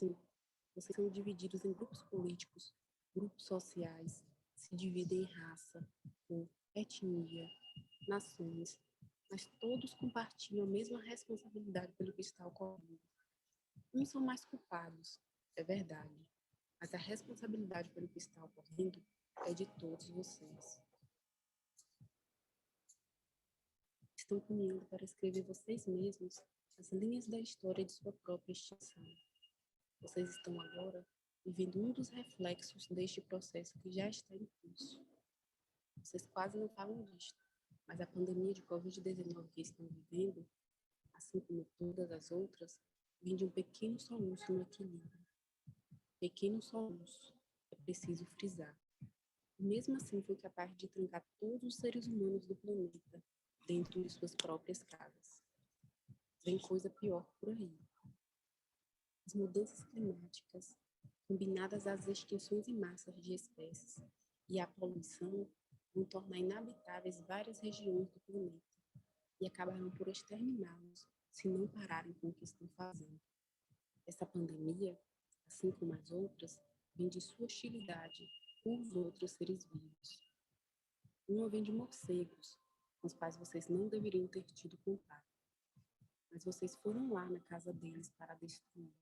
Sim, vocês são divididos em grupos políticos, grupos sociais, se dividem em raça, cor, etnia, nações, mas todos compartilham a mesma responsabilidade pelo que está ocorrendo. Uns são mais culpados, é verdade, mas a responsabilidade pelo que está ocorrendo é de todos vocês. Estão caminhando para escrever vocês mesmos as linhas da história de sua própria extinção. Vocês estão agora vivendo um dos reflexos deste processo que já está em curso. Vocês quase não falam disto, mas a pandemia de Covid-19 que estão vivendo, assim como todas as outras, vem de um pequeno soluço no equilíbrio. Pequeno soluço, é preciso frisar. Mesmo assim foi capaz de trancar todos os seres humanos do planeta dentro de suas próprias casas. Vem coisa pior por aí. As mudanças climáticas, combinadas às extinções em massa de espécies e à poluição, vão tornar inabitáveis várias regiões do planeta e acabarão por exterminá-los se não pararem com o que estão fazendo. Essa pandemia, assim como as outras, vem de sua hostilidade com os outros seres vivos. Uma vem de morcegos, com os quais vocês não deveriam ter tido contato, mas vocês foram lá na casa deles para destruir.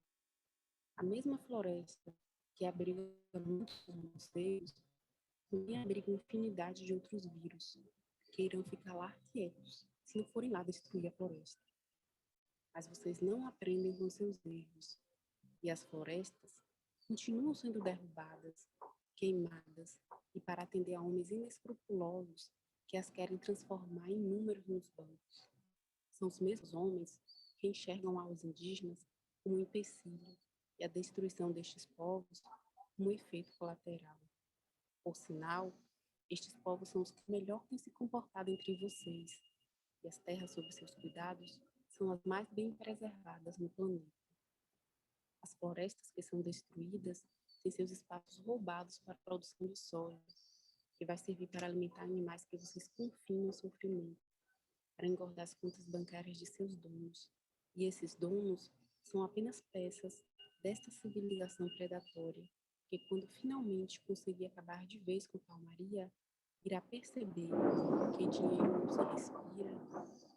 A mesma floresta que abriga muitos morcegos também abriga infinidade de outros vírus que irão ficar lá quietos se não forem lá destruir a floresta. Mas vocês não aprendem com seus erros e as florestas continuam sendo derrubadas, queimadas e para atender a homens inescrupulosos que as querem transformar em números nos bancos. São os mesmos homens que enxergam aos indígenas como um empecilho e a destruição destes povos como um efeito colateral. Por sinal, estes povos são os que melhor têm se comportado entre vocês, e as terras sob seus cuidados são as mais bem preservadas no planeta. As florestas que são destruídas têm seus espaços roubados para a produção de soja, que vai servir para alimentar animais que vocês confinam em sofrimento, para engordar as contas bancárias de seus donos. E esses donos são apenas peças desta civilização predatória, que quando finalmente conseguir acabar de vez com calmaria, irá perceber que dinheiro não se respira,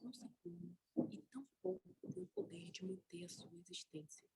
não se come e tampouco tem o poder de manter a sua existência.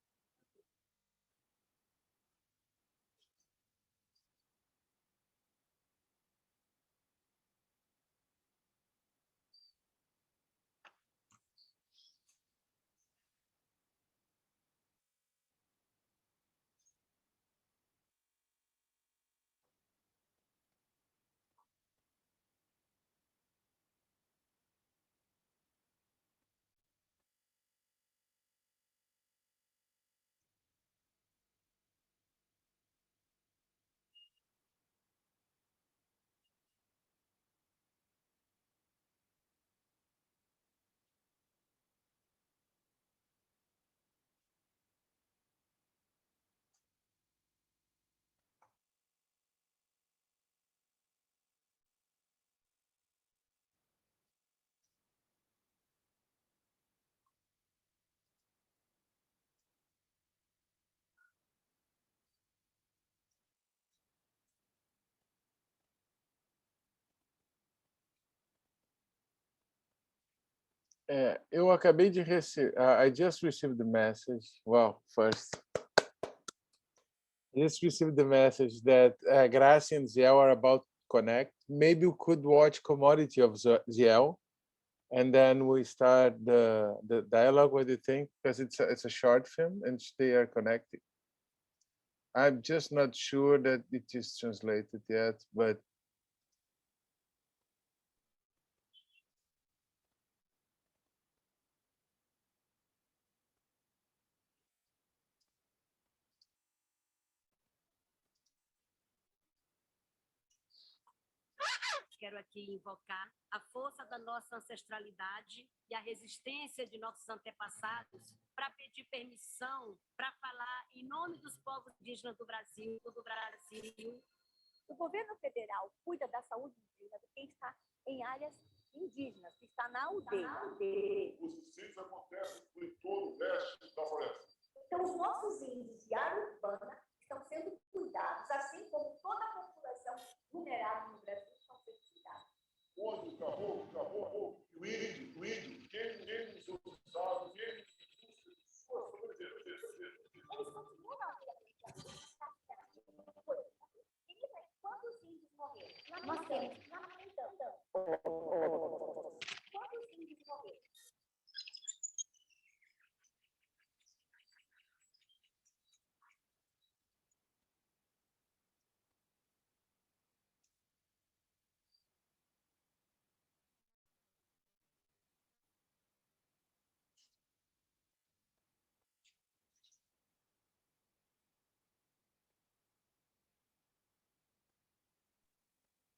Eu acabei de receber, I just received the message. Well, first, just received the message that Gracie and Ziel are about to connect. Maybe we could watch Commodity of Ziel, and then we start the dialogue. What do you think? Because it's a short film and they are connected. I'm just not sure that it is translated yet, but quero aqui invocar a força da nossa ancestralidade e a resistência de nossos antepassados para pedir permissão para falar em nome dos povos indígenas do Brasil. O governo federal cuida da saúde indígena de quem está em áreas indígenas, que está na aldeia. Os incêndios acontecem em todo o leste da floresta. Então, os nossos índios de área urbana estão sendo cuidados, assim como toda a população vulnerável no Brasil estão sendo cuidados. Onde o caboclo, o índio, quem nos usados, quem suas sobrevivências. Eles continuam a quando os índios morreram, nós temos quando os índios morreram.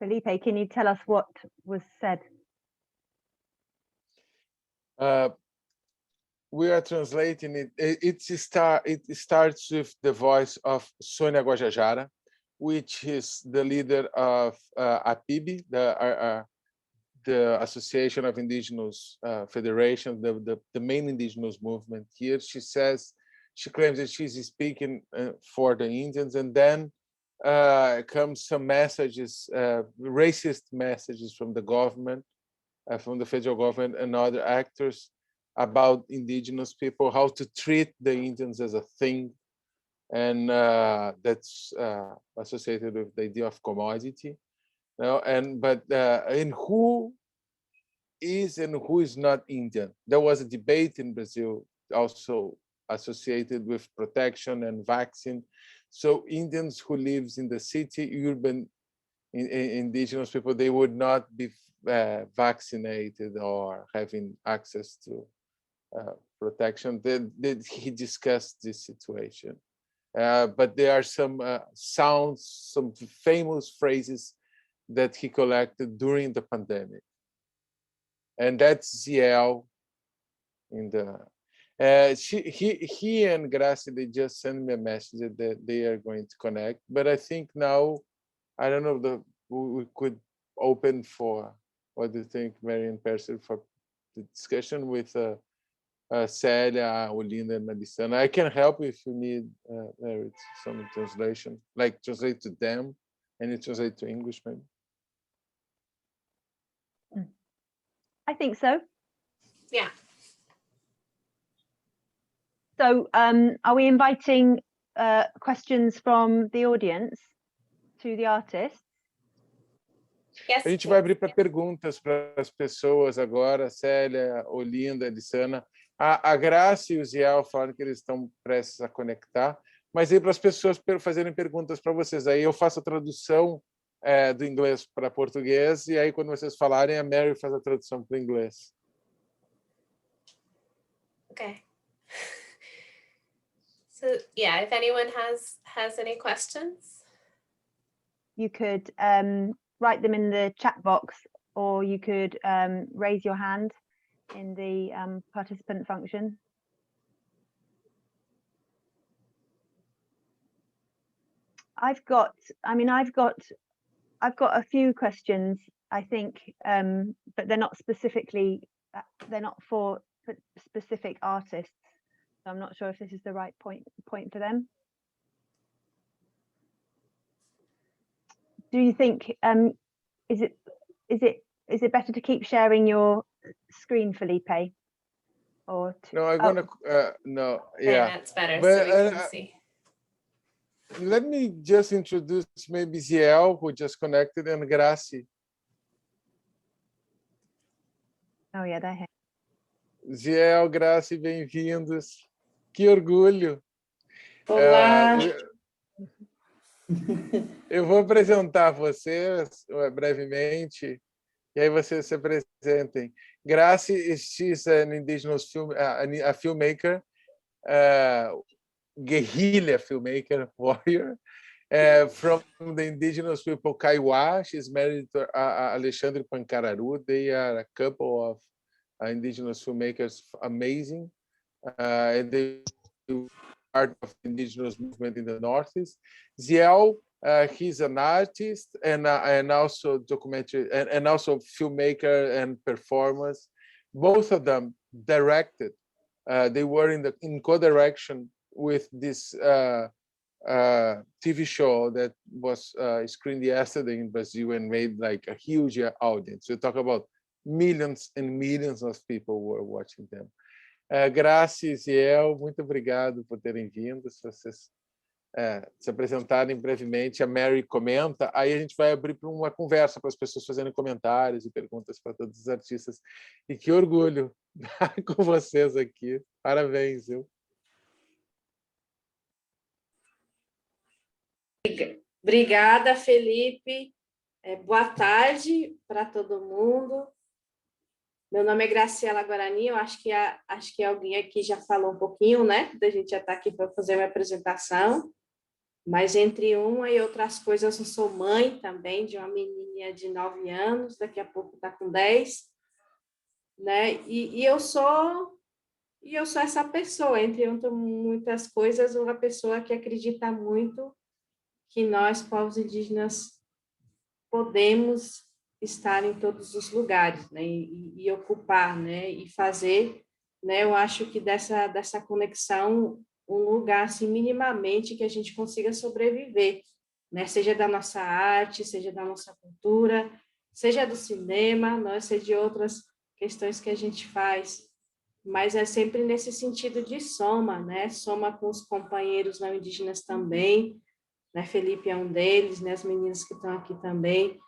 Felipe, can you tell us what was said? We are translating it. It starts with the voice of Sônia Guajajara, which is the leader of APIB, the Association of Indigenous Federations, the main indigenous movement here. She claims that she's speaking for the Indians, and then comes some messages, racist messages from the government, from the federal government and other actors about indigenous people, how to treat the Indians as a thing, and that's associated with the idea of commodity. And who is and who is not Indian? There was a debate in Brazil also associated with protection and vaccine. So Indians who lives in the city, urban indigenous people, they would not be vaccinated or having access to protection. He discussed this situation. But there are some sounds, some famous phrases that he collected during the pandemic. And that's Ziel in the he and Gracie, they just sent me a message that they are going to connect. But I think now, I don't know, we could open for, what do you think, Marian Percy, for the discussion with Célia, Olinda, and Melissa. I can help if you need some translation, like translate to them and you translate to English, maybe. I think so. Yeah. So are we inviting questions from the audience to the artists? Yes, a gente vai abrir para perguntas para as pessoas agora, Célia, Olinda, Elissana. A Graça e o Ziel falaram que eles estão prestes a conectar, mas aí para as pessoas fazerem perguntas para vocês. Aí eu faço a tradução do inglês para português, e aí quando vocês falarem, a Mary faz a tradução para o inglês. Okay. So yeah, if anyone has any questions, you could write them in the chat box, or you could raise your hand in the participant function. I've got a few questions, I think, but they're not specifically, they're not for specific artists. So I'm not sure if this is the right point for them. Do you think is it better to keep sharing your screen, Felipe? or to, No, I'm gonna no, Okay, yeah. that's better, But so we can see. let me just introduce maybe Ziel, who just connected, and Graci. oh yeah, they're here. Ziel, Graci, bem-vindos. Que orgulho. Olá. Eu vou apresentar vocês brevemente, e aí vocês se apresentem. Graci, she's an indigenous a filmmaker, guerrilla filmmaker, warrior, from the indigenous people Kaiwa. She's married to Alexandre Pancararu. They are a couple of indigenous filmmakers, amazing, and they part of the indigenous movement in the Northeast. Ziel, he's an artist and also documentary and also filmmaker and performers. Both of them directed. They were in co-direction with this TV show that was screened yesterday in Brazil and made like a huge audience. We talk about millions and millions of people were watching them. Graci e Ziel, muito obrigado por terem vindo. Se vocês se apresentarem brevemente, a Mary comenta, aí a gente vai abrir para uma conversa para as pessoas fazerem comentários e perguntas para todos os artistas. E que orgulho estar com vocês aqui. Parabéns, viu? Obrigada, Felipe. Boa tarde para todo mundo. Meu nome é Graciela Guarani, eu acho que alguém aqui já falou um pouquinho, né? Da gente já está aqui para fazer uma apresentação. Mas entre uma e outras coisas, eu sou mãe também de uma menininha de 9 anos, daqui a pouco está com 10, né? E eu sou essa pessoa, entre muitas coisas, uma pessoa que acredita muito que nós, povos indígenas, podemos estar em todos os lugares, né, e ocupar, né, e fazer, né, eu acho que dessa conexão um lugar, assim, minimamente que a gente consiga sobreviver, né, seja da nossa arte, seja da nossa cultura, seja do cinema, né, seja de outras questões que a gente faz, mas é sempre nesse sentido de soma, né, soma com os companheiros não indígenas também, né, Felipe é um deles, né, as meninas que estão aqui também.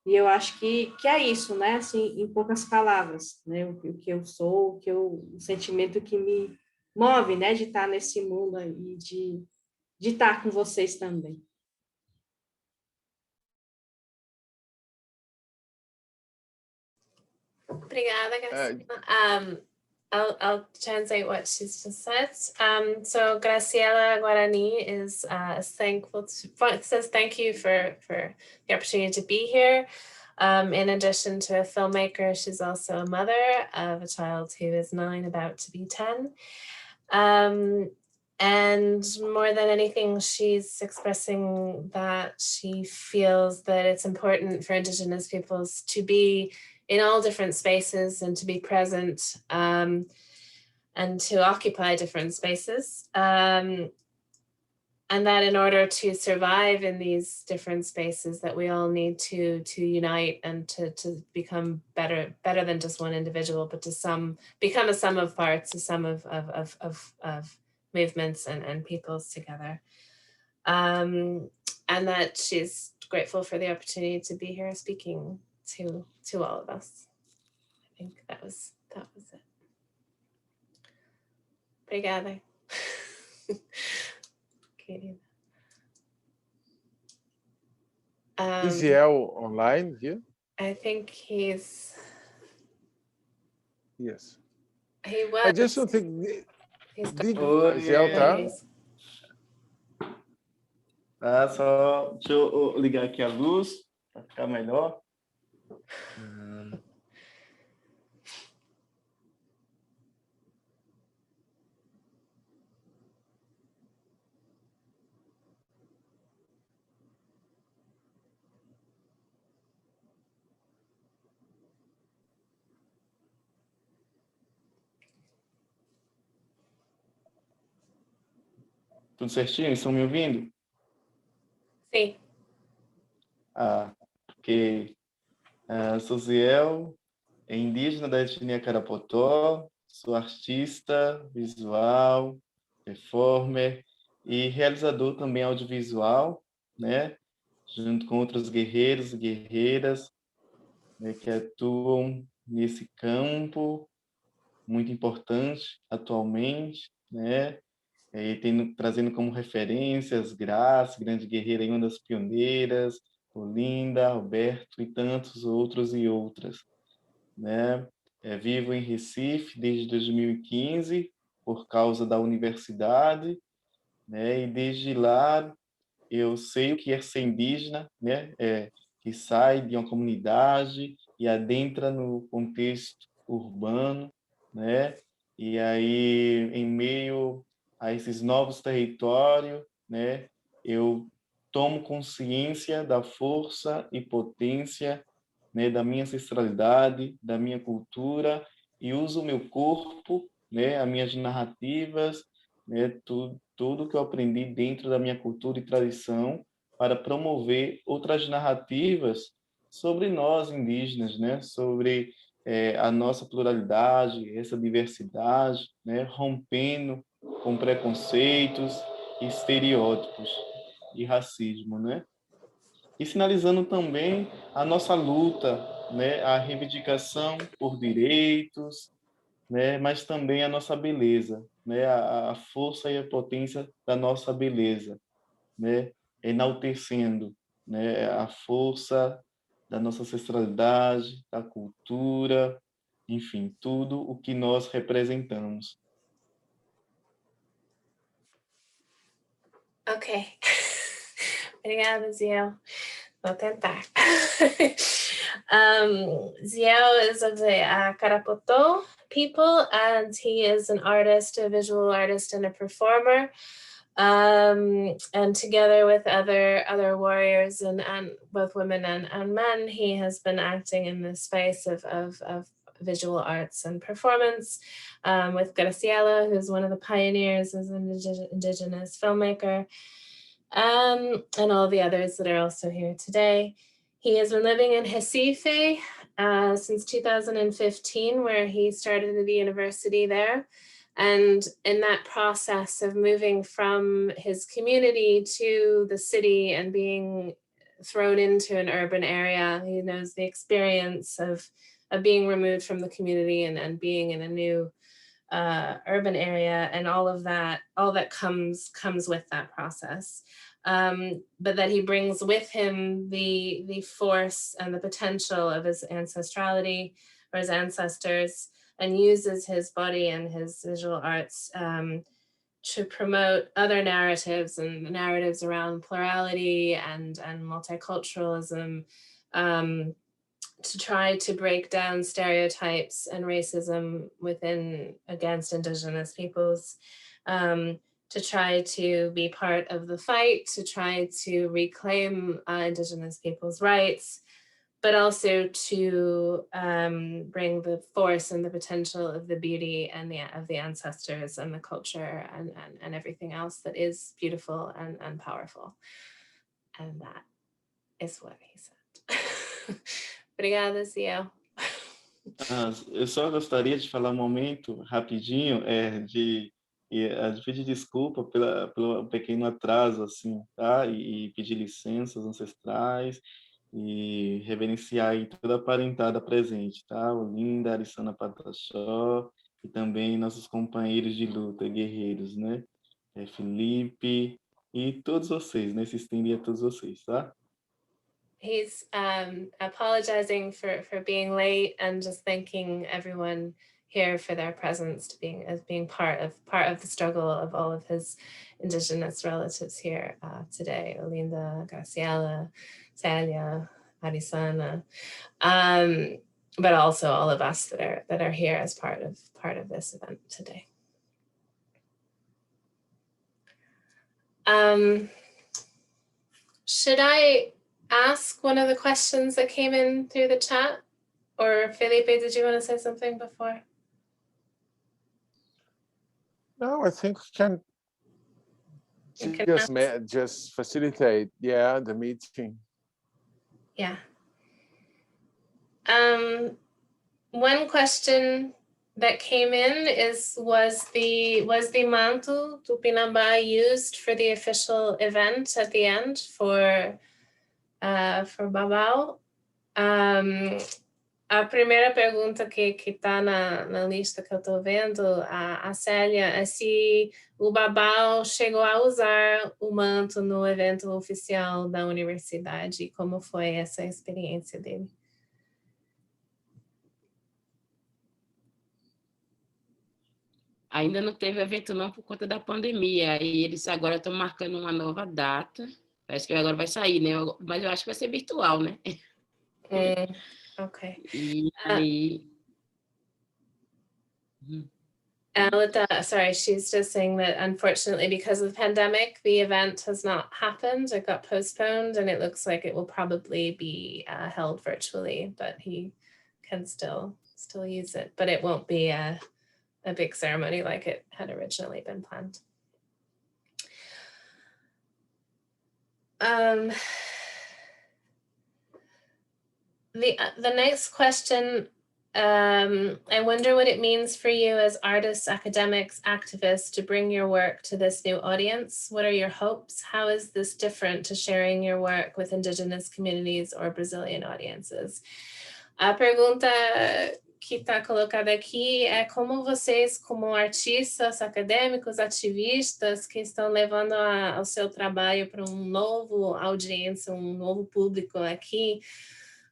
E eu acho que é isso, né? Assim, em poucas palavras, né? O que eu sou, o sentimento que me move, né? De estar nesse mundo e de estar com vocês também. Obrigada, Graciela. I'll translate what she's just said. So Graciela Guarani is says thank you for the opportunity to be here. In addition to a filmmaker, she's also a mother of a child who is 9, about to be 10. And more than anything, she's expressing that she feels that it's important for Indigenous peoples to be in all different spaces and to be present and to occupy different spaces. And that in order to survive in these different spaces, that we all need to unite and to become better than just one individual, but to become a sum of parts, a sum of movements and peoples together. And that she's grateful for the opportunity to be here speaking to all of us. I think that was it. Obrigada. Is Ziel online here? I think he's. Yes. He was. I just don't think. Ziel tá? Tá, só deixa eu ligar aqui a luz para ficar melhor. Tudo certinho? Estão me ouvindo? Sim. Ok. Sou Ziel, é indígena da etnia Carapotó, sou artista visual, performer e realizador também audiovisual, né? Junto com outros guerreiros e guerreiras, né, que atuam nesse campo muito importante atualmente, né? E trazendo como referências Graça, grande guerreira e uma das pioneiras, Olinda, Roberto e tantos outros e outras, né? Vivo em Recife desde 2015 por causa da universidade, né? E desde lá eu sei o que é ser indígena, né? Que sai de uma comunidade e adentra no contexto urbano, né? E aí, em meio a esses novos territórios, né? Eu tomo consciência da força e potência, né? Da minha ancestralidade, da minha cultura e uso o meu corpo, né? As minhas narrativas, né? Tudo que eu aprendi dentro da minha cultura e tradição para promover outras narrativas sobre nós indígenas, né? Sobre a nossa pluralidade, essa diversidade, né? Rompendo com preconceitos, estereótipos e racismo, né? E sinalizando também a nossa luta, né? A reivindicação por direitos, né? Mas também a nossa beleza, né? A força e a potência da nossa beleza, né? Enaltecendo, né? A força da nossa ancestralidade, da cultura, enfim, tudo o que nós representamos. Ok. Obrigada, Ziel. Vou tentar. Ziel is of the Karapoto people, and he is an artist, a visual artist, and a performer. And together with other warriors and both women and men, he has been acting in the space of visual arts and performance with Graciela, who's one of the pioneers as an indigenous filmmaker, and all the others that are also here today. He has been living in Recife since 2015, where he started at the university there. And in that process of moving from his community to the city and being thrown into an urban area, he knows the experience of being removed from the community and being in a new urban area, and all that comes with that process. But that he brings with him the force and the potential of his ancestrality or his ancestors, and uses his body and his visual arts to promote other narratives and narratives around plurality and multiculturalism, to try to break down stereotypes and racism against Indigenous peoples, to try to be part of the fight, to try to reclaim Indigenous people's rights, but also to bring the force and the potential of the beauty and of the ancestors and the culture and everything else that is beautiful and powerful. And that is what he said. Obrigada, Ziel. Eu só gostaria de falar um momento rapidinho, de pedir desculpa pelo pequeno atraso, assim, tá? E pedir licenças ancestrais e reverenciar aí toda a parentada presente, tá? Olinda, Arissana Pataxó e também nossos companheiros de luta, guerreiros, né? Felipe e todos vocês, né? Se estende a todos vocês, tá? He's apologizing for being late and just thanking everyone here for their presence, being part of the struggle of all of his Indigenous relatives here today. Olinda, Graciela, Celia, Arisana, but also all of us that are here as part of this event today. Should I ask one of the questions that came in through the chat? Or Felipe, did you want to say something before? No, I think we can just facilitate, the meeting. Yeah. One question that came in was the manto Tupinambá used for the official event at the end for Babau? A primeira pergunta que está na lista que eu estou vendo, a Célia, é se o Babau chegou a usar o manto no evento oficial da universidade, como foi essa experiência dele? Ainda não teve evento não por conta da pandemia, e eles agora estão marcando uma nova data, parece que agora vai sair, né? Mas eu acho que vai ser virtual, né? Okay. E aí... Sorry, she's just saying that unfortunately, because of the pandemic, the event has not happened. It got postponed, and it looks like it will probably be held virtually, but he can still use it. But it won't be a big ceremony like it had originally been planned. The next question, I wonder what it means for you as artists, academics, activists to bring your work to this new audience. What are your hopes? How is this different to sharing your work with indigenous communities or Brazilian audiences? A pergunta que está colocada aqui é como vocês, como artistas, acadêmicos, ativistas que estão levando o seu trabalho para um novo audiência, um novo público aqui,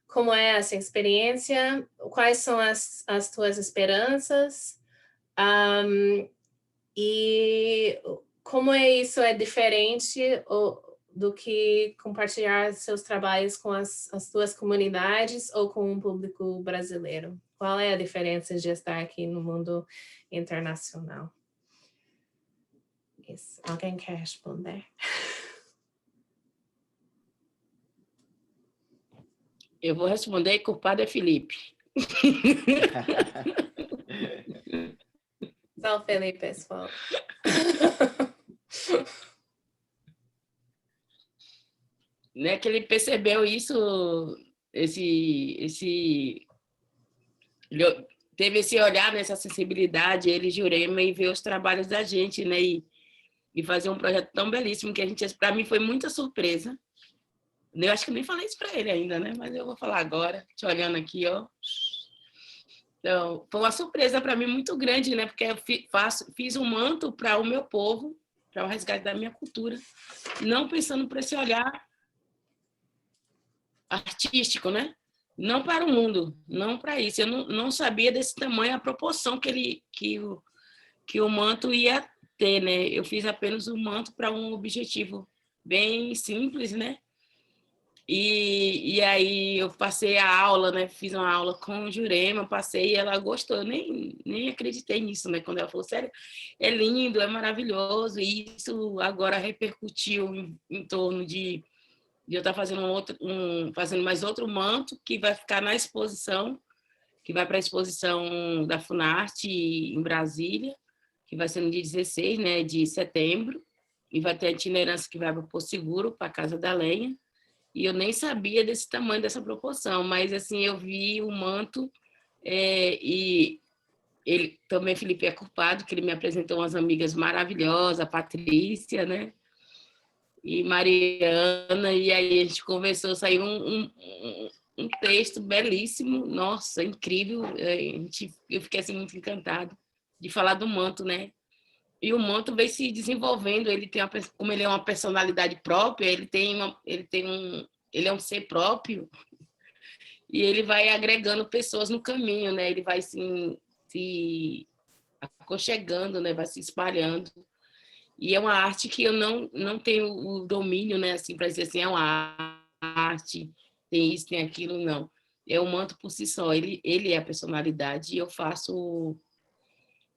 como é essa experiência? Quais são as tuas esperanças? E como isso é diferente do que compartilhar seus trabalhos com as tuas comunidades ou com um público brasileiro? Qual é a diferença de estar aqui no mundo internacional? Isso. Alguém quer responder? Eu vou responder, culpado é Felipe. Só o Felipe, pessoal. Né, que ele percebeu isso, teve esse olhar, nessa sensibilidade, ele, Jurema, e ver os trabalhos da gente, né, e fazer um projeto tão belíssimo que a gente, para mim, foi muita surpresa. Eu acho que nem falei isso para ele ainda, né? Mas eu vou falar agora, te olhando aqui, ó. Então, foi uma surpresa para mim muito grande, né? Porque eu fiz um manto para o meu povo, para o resgate da minha cultura, não pensando por esse olhar artístico, né? Não para o mundo, não para isso. Eu não sabia desse tamanho, a proporção que o manto ia ter, né? Eu fiz apenas um manto para um objetivo bem simples, né? E aí eu passei a aula, né? Fiz uma aula com o Jurema, passei e ela gostou. Eu nem acreditei nisso, né? Quando ela falou, sério, é lindo, é maravilhoso. E isso agora repercutiu em torno de eu estar fazendo fazendo mais outro manto que vai ficar na exposição, que vai para a exposição da Funarte em Brasília, que vai ser no dia 16, né, de setembro, e vai ter a itinerância que vai para o Porto Seguro, para a Casa da Lenha. E eu nem sabia desse tamanho, dessa proporção, mas assim, eu vi o manto e ele também, Felipe, é culpado, que ele me apresentou umas amigas maravilhosas, a Patrícia, né? E Mariana, e aí a gente conversou, saiu um texto belíssimo, nossa, incrível, eu fiquei assim muito encantada de falar do manto, né? E o manto veio se desenvolvendo, como ele é uma personalidade própria, ele é um ser próprio, e ele vai agregando pessoas no caminho, né? Ele vai se aconchegando, né? Vai se espalhando. E é uma arte que eu não tenho o domínio, né? Assim, para dizer assim, é uma arte, tem isso, tem aquilo, não. É o manto por si só, ele é a personalidade, e eu faço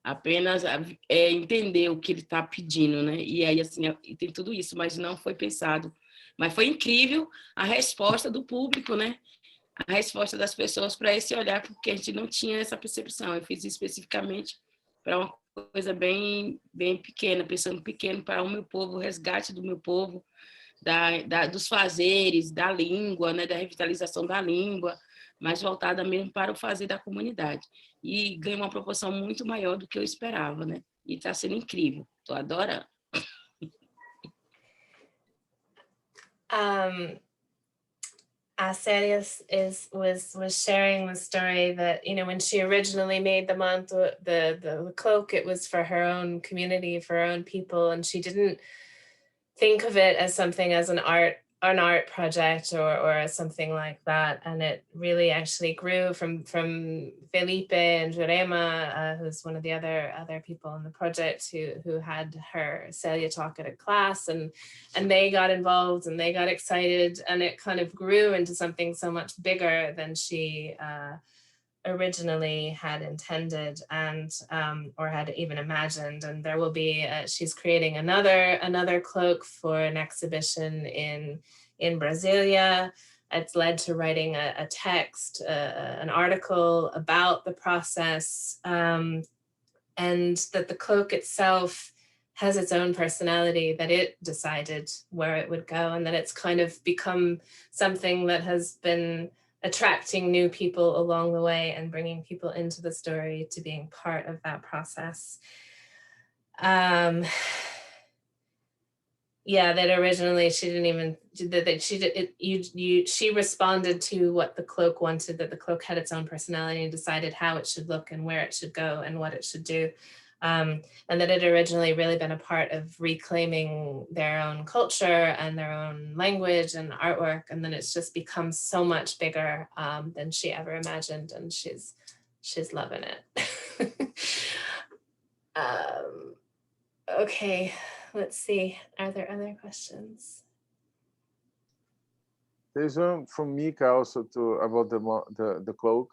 apenas entender o que ele está pedindo, né? E aí, assim, tem tudo isso, mas não foi pensado. Mas foi incrível a resposta do público, né? A resposta das pessoas para esse olhar, porque a gente não tinha essa percepção. Eu fiz especificamente para uma coisa bem, bem pequena, pensando pequeno para o meu povo, o resgate do meu povo, dos fazeres, da língua, né? Da revitalização da língua, mas voltada mesmo para o fazer da comunidade. e ganha uma proporção muito maior do que eu esperava, né? E está sendo incrível, estou adorando. Celia was sharing the story that, you know, when she originally made the manto, the cloak, it was for her own community, for her own people, and she didn't think of it as something as an art project or as something like that. And it really actually grew from Felipe and Jurema, who's one of the other people in the project who had her Celia talk at a class, and they got involved and they got excited, and it kind of grew into something so much bigger than she originally had intended and or had even imagined. And there will be she's creating another cloak for an exhibition in Brasilia. It's led to writing a text, an article about the process, and that the cloak itself has its own personality, that it decided where it would go, and that it's kind of become something that has been attracting new people along the way and bringing people into the story to being part of that process. Yeah, that originally she didn't even, that she responded to what the cloak wanted, that the cloak had its own personality and decided how it should look and where it should go and what it should do. And that it originally really been a part of reclaiming their own culture and their own language and artwork, and then it's just become so much bigger than she ever imagined, and she's loving it. Okay, let's see. Are there other questions? There's one from Mika also about the cloak.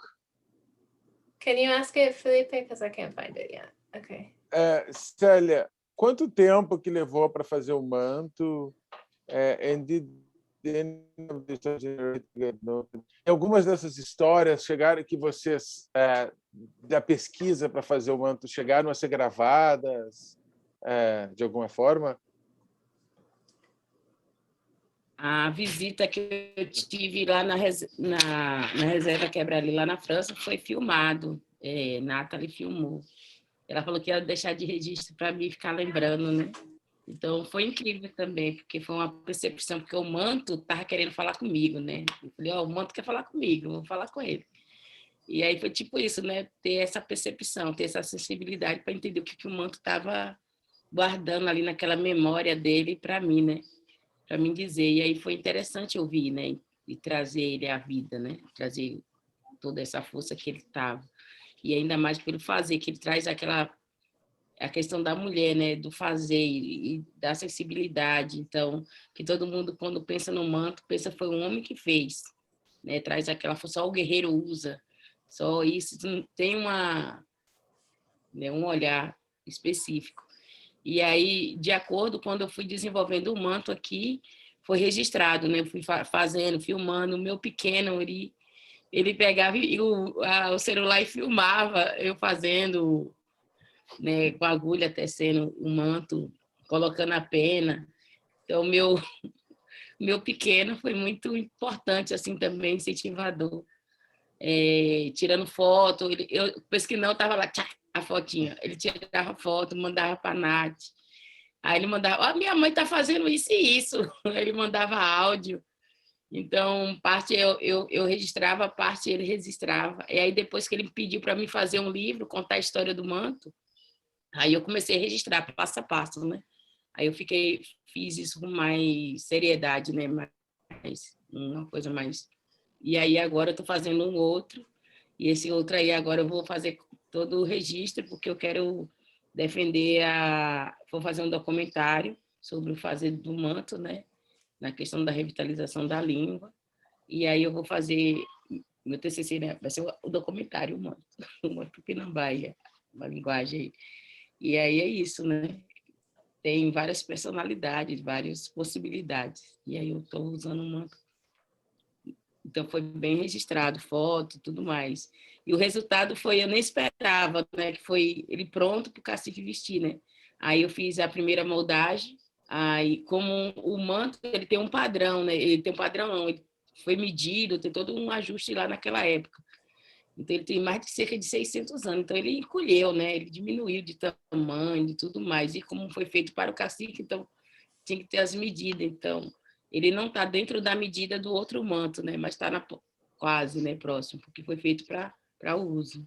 Can you ask it, Felipe? Because I can't find it yet. Okay. Célia, quanto tempo que levou para fazer o manto? Algumas dessas histórias chegaram que vocês da pesquisa para fazer o manto chegaram a ser gravadas de alguma forma? A visita que eu tive lá na Reserva Quebra-Ali, lá na França, foi filmado. Nathalie filmou. Ela falou que ia deixar de registro para mim ficar lembrando, né? Então, foi incrível também, porque foi uma percepção, porque o manto estava querendo falar comigo, né? Eu falei, o manto quer falar comigo, eu vou falar com ele. E aí foi tipo isso, né? Ter essa percepção, ter essa sensibilidade para entender o que o manto estava guardando ali naquela memória dele para mim, né? Para mim dizer. E aí foi interessante ouvir, né? E trazer ele à vida, né? Trazer toda essa força que ele estava. E ainda mais pelo fazer, que ele traz a questão da mulher, né? Do fazer e da sensibilidade. Então, que todo mundo, quando pensa no manto, pensa foi um homem que fez, né? Traz aquela força, só o guerreiro usa. Só isso tem um olhar específico. E aí, de acordo, quando eu fui desenvolvendo o manto aqui, foi registrado, né? Eu fui fazendo, filmando. O meu pequeno, ele pegava o celular e filmava eu fazendo, né, com a agulha, tecendo o manto, colocando a pena. Então, meu pequeno foi muito importante, assim, também, incentivador. Tirando foto, eu penso que não, estava lá, tchá, a fotinha. Ele tirava foto, mandava para a Nath. Aí ele mandava, minha mãe está fazendo isso e isso. Ele mandava áudio. Então, parte eu registrava, parte ele registrava. E aí, depois que ele pediu para mim fazer um livro, contar a história do manto, aí eu comecei a registrar passo a passo, né? Aí eu fiz isso com mais seriedade, né? Mais, uma coisa mais... E aí agora eu estou fazendo um outro, e esse outro aí agora eu vou fazer todo o registro, porque eu quero defender vou fazer um documentário sobre o fazer do manto, né? Na questão da revitalização da língua. E aí eu vou fazer meu TCC, né? Vai ser o documentário, o manto Tupinambá, uma linguagem. E aí é isso, né? Tem várias personalidades, várias possibilidades. E aí eu estou usando o manto. Então foi bem registrado, foto e tudo mais. E o resultado foi, eu nem esperava, né? Que foi ele pronto para o cacique vestir, né? Aí eu fiz a primeira moldagem. Aí, como o manto, ele tem um padrão, né? Ele tem um padrão, não, ele foi medido, tem todo um ajuste lá naquela época. Então, ele tem mais de cerca de 600 anos. Então, ele encolheu, né? Ele diminuiu de tamanho e tudo mais. E como foi feito para o cacique, então, tinha que ter as medidas. Então, ele não está dentro da medida do outro manto, né? Mas está quase, né, próximo, porque foi feito para o uso.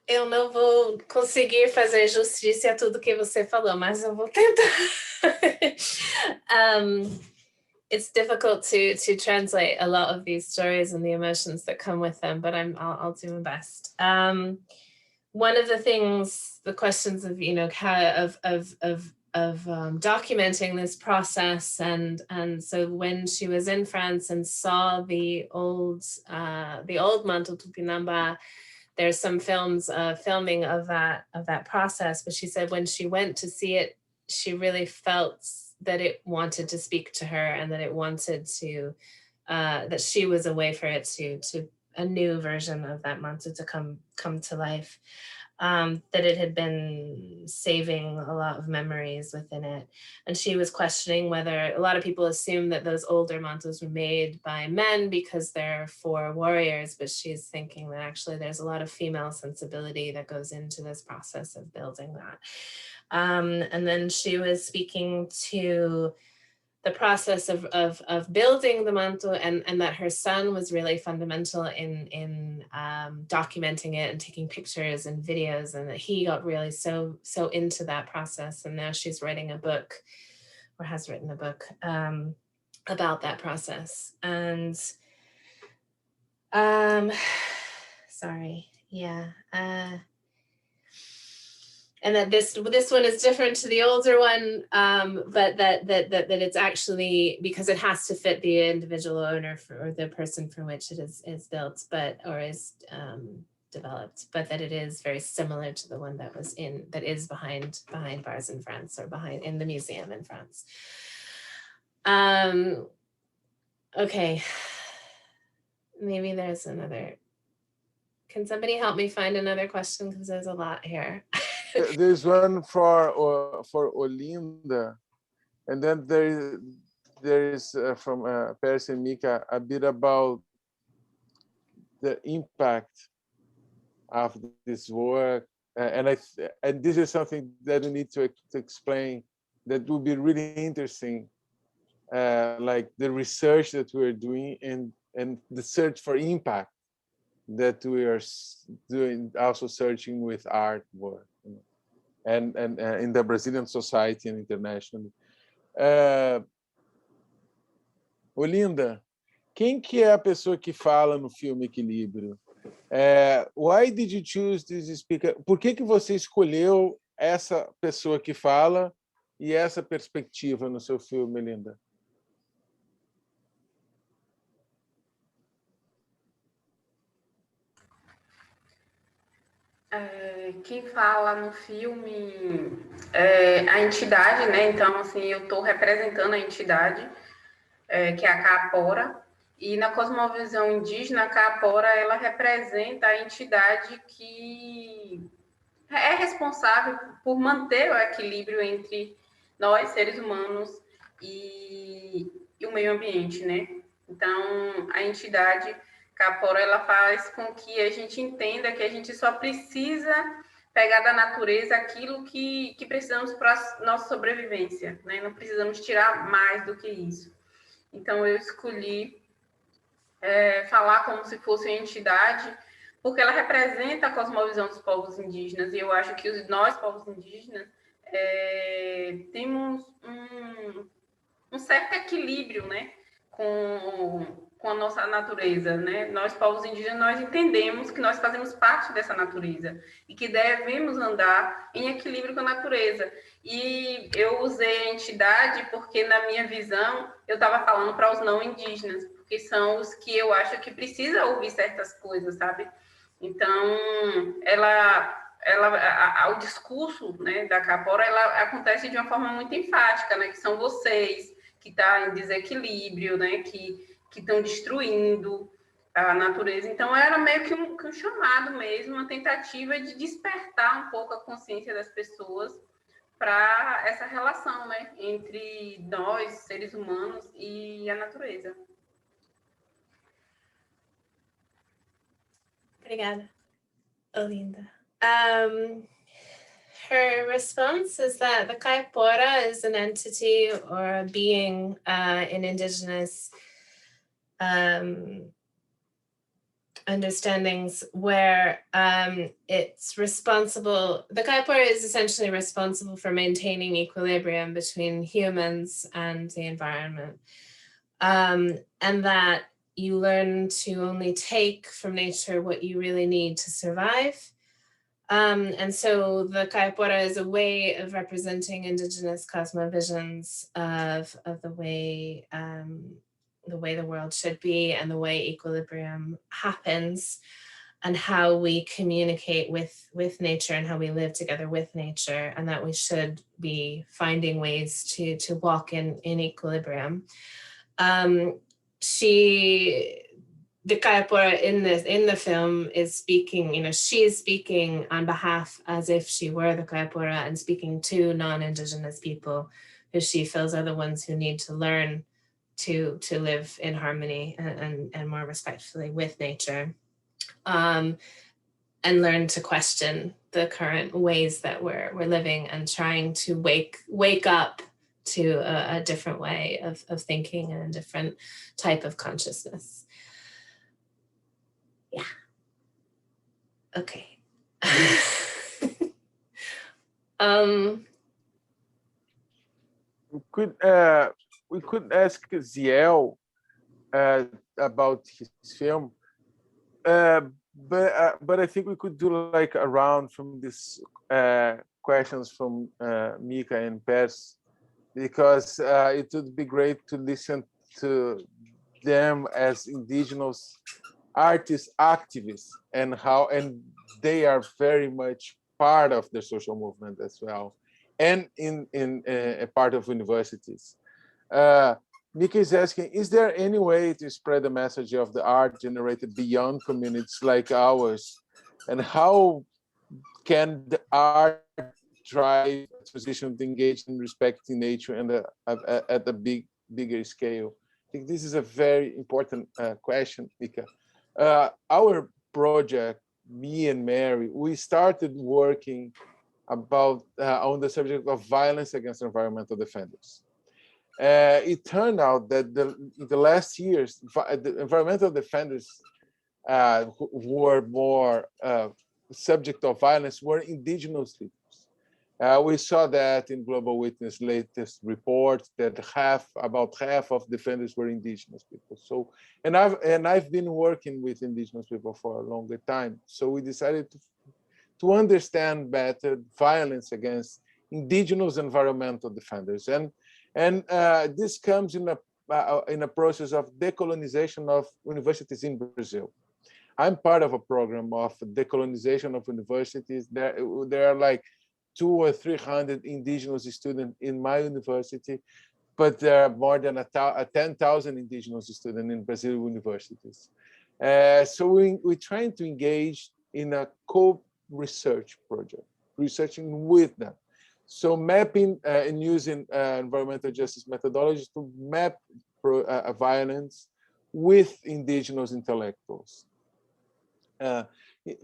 Eu não vou conseguir fazer justiça a tudo que você falou, mas eu vou tentar. It's difficult to translate a lot of these stories and the emotions that come with them, but I'll do my best. One of the things, the questions of documenting this process, and so when she was in France and saw the old mantle Tupinamba, there's some filming of that process, but she said when she went to see it, she really felt that it wanted to speak to her, and that it wanted to, that she was a way for it to a new version of that mantle to come to life. That it had been saving a lot of memories within it. And she was questioning whether, a lot of people assume that those older mantles were made by men because they're for warriors, but she's thinking that actually there's a lot of female sensibility that goes into this process of building that. And then she was speaking to the process of building the mantle, and that her son was really fundamental in documenting it and taking pictures and videos, and that he got really so into that process. And now she's writing a book, or has written a book, about that process. And sorry, yeah. And that this one is different to the older one, but that it's actually, because it has to fit the individual owner or the person for which it is built, or is developed, but that it is very similar to the one that is behind bars in France, or in the museum in France. Okay, maybe there's another. Can somebody help me find another question, because there's a lot here. There's one for Olinda, and then there is from Percy and Mika a bit about the impact of this work, and this is something that we need to explain. That would be really interesting, like the research that we're doing and the search for impact that we are doing, also searching with artwork, and in the Brazilian society and internationally. Olinda, quem que é a pessoa que fala no filme Equilíbrio? Why did you choose this speaker? Por que você escolheu essa pessoa que fala e essa perspectiva no seu filme, Olinda? Quem fala no filme é a entidade, né? Então, assim, eu estou representando a entidade, que é a Caapora, e na cosmovisão indígena, a Caapora, ela representa a entidade que é responsável por manter o equilíbrio entre nós, seres humanos, e o meio ambiente, né? Então, a entidade Caapora, ela faz com que a gente entenda que a gente só precisa pegar da natureza aquilo que precisamos para a nossa sobrevivência, né? Não precisamos tirar mais do que isso. Então, eu escolhi falar como se fosse uma entidade, porque ela representa a cosmovisão dos povos indígenas, e eu acho que nós, povos indígenas, temos um certo equilíbrio, né, com a nossa natureza, né? Nós, povos indígenas, nós entendemos que nós fazemos parte dessa natureza e que devemos andar em equilíbrio com a natureza. E eu usei a entidade porque, na minha visão, eu estava falando para os não indígenas, porque são os que eu acho que precisa ouvir certas coisas, sabe? Então, o discurso, né, da Caapora, ela acontece de uma forma muito enfática, né? Que são vocês que estão em desequilíbrio, né? Que estão destruindo a natureza. Então, era meio que um chamado mesmo, uma tentativa de despertar um pouco a consciência das pessoas para essa relação, né, entre nós, seres humanos, e a natureza. Obrigada, Olinda. Her response is that the Kaipora is an entity or a being in indigenous understandings where it's responsible, the Kaipora is essentially responsible for maintaining equilibrium between humans and the environment. And that you learn to only take from nature what you really need to survive. And so the Kaipora is a way of representing indigenous cosmovisions of the way the world should be and the way equilibrium happens and how we communicate with nature and how we live together with nature, and that we should be finding ways to walk in equilibrium. The Kaipora in the film is speaking, she is speaking on behalf as if she were the Kaipora and speaking to non-Indigenous people who she feels are the ones who need to learn to live in harmony and more respectfully with nature, and learn to question the current ways that we're living and trying to wake up to a different way of thinking and a different type of consciousness. Yeah. Okay. We could ask Ziel about his film, but I think we could do like a round from these questions from Mika and Pers, because it would be great to listen to them as indigenous artists, activists, and they are very much part of the social movement as well, and in a part of universities. Mika is asking, is there any way to spread the message of the art generated beyond communities like ours? And how can the art drive a transition to engage in respecting nature and at a bigger scale? I think this is a very important question, Mika. Our project, me and Mary, we started working about on the subject of violence against environmental defenders. It turned out that in the last years, the environmental defenders who were more subject of violence were indigenous leaders. We saw that in Global Witness' latest report that about half of defenders were indigenous people. So, and I've been working with indigenous people for a longer time. So we decided to understand better violence against indigenous environmental defenders, and this comes in a process of decolonization of universities in Brazil. I'm part of a program of decolonization of universities. There are like 200 or 300 indigenous students in my university, but there are more than 10,000 indigenous students in Brazil universities. So we're trying to engage in a co-research project, researching with them. So mapping and using environmental justice methodologies to map violence with indigenous intellectuals.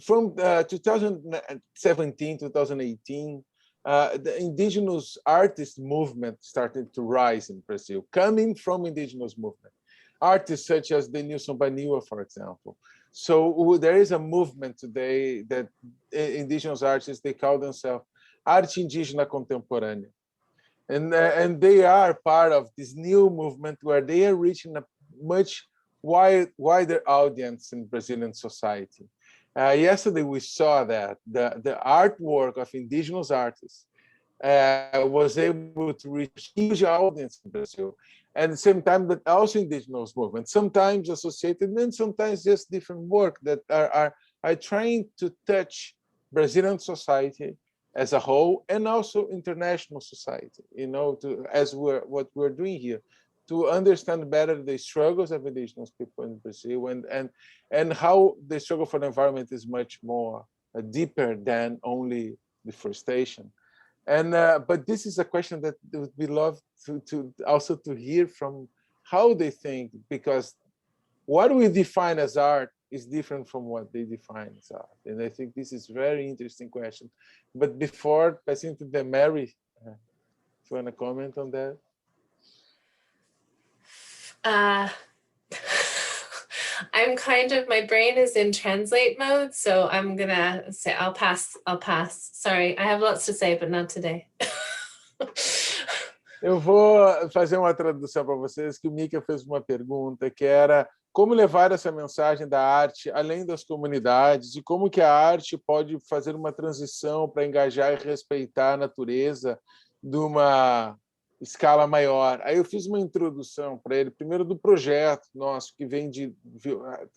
From 2017, 2018, the indigenous artist movement started to rise in Brazil, coming from indigenous movement. Artists such as Denilson Baniwa, for example. So there is a movement today that indigenous artists, they call themselves Arte Indígena Contemporânea. And they are part of this new movement where they are reaching a much wider audience in Brazilian society. Yesterday, we saw that the artwork of indigenous artists was able to reach a huge audience in Brazil. At the same time, but also indigenous movements, sometimes associated and sometimes just different work that are trying to touch Brazilian society as a whole and also international society, what we're doing here, to understand better the struggles of indigenous people in Brazil and how the struggle for the environment is much more deeper than only deforestation. And but this is a question that we love to also to hear from how they think, because what we define as art is different from what they define as art. And I think this is a very interesting question. But before passing to the Mary, if you want to comment on that. I'm kind of, my brain is in translate mode, so I'm gonna say I'll pass. Sorry, I have lots to say, but not today. Eu vou fazer uma tradução para vocês, que o Mika fez uma pergunta, que era como levar essa mensagem da arte além das comunidades e como que a arte pode fazer uma transição para engajar e respeitar a natureza de uma escala maior. Aí eu fiz uma introdução para ele, primeiro do projeto nosso, que vem de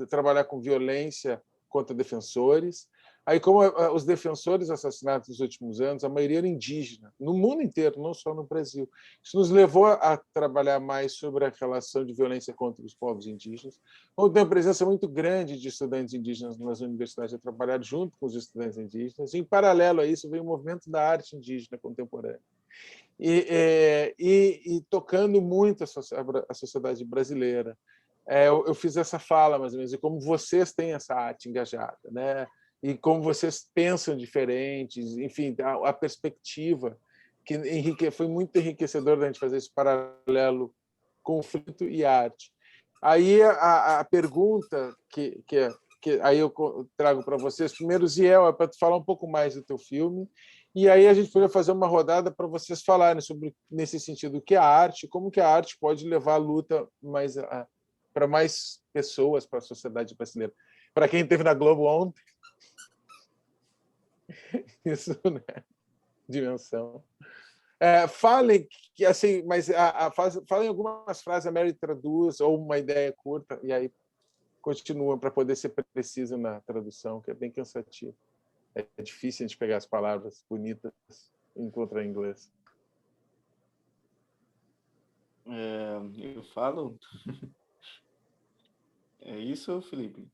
trabalhar com violência contra defensores. Aí, como os defensores assassinados nos últimos anos, a maioria era indígena, no mundo inteiro, não só no Brasil. Isso nos levou a trabalhar mais sobre a relação de violência contra os povos indígenas. Onde tem uma presença muito grande de estudantes indígenas nas universidades a trabalhar junto com os estudantes indígenas. E, em paralelo a isso, veio o movimento da arte indígena contemporânea. E tocando muito a sociedade brasileira. Eu fiz essa fala, mais ou menos, de como vocês têm essa arte engajada, né? E como vocês pensam diferentes, enfim, a perspectiva que foi muito enriquecedor da gente fazer esse paralelo conflito e arte. Aí a pergunta que aí eu trago para vocês, primeiro, Ziel, é para tu falar um pouco mais do teu filme, e aí a gente poderia fazer uma rodada para vocês falarem sobre, nesse sentido, o que é a arte, como que a arte pode levar a luta para mais pessoas, para a sociedade brasileira. Para quem esteve na Globo ontem, isso, né? Dimensão. Falem que assim, mas falem algumas frases, a Mary traduz, ou uma ideia curta, e aí continuam para poder ser preciso na tradução, que é bem cansativo. É difícil a gente pegar as palavras bonitas e encontrar em inglês. Eu falo? É isso, Felipe?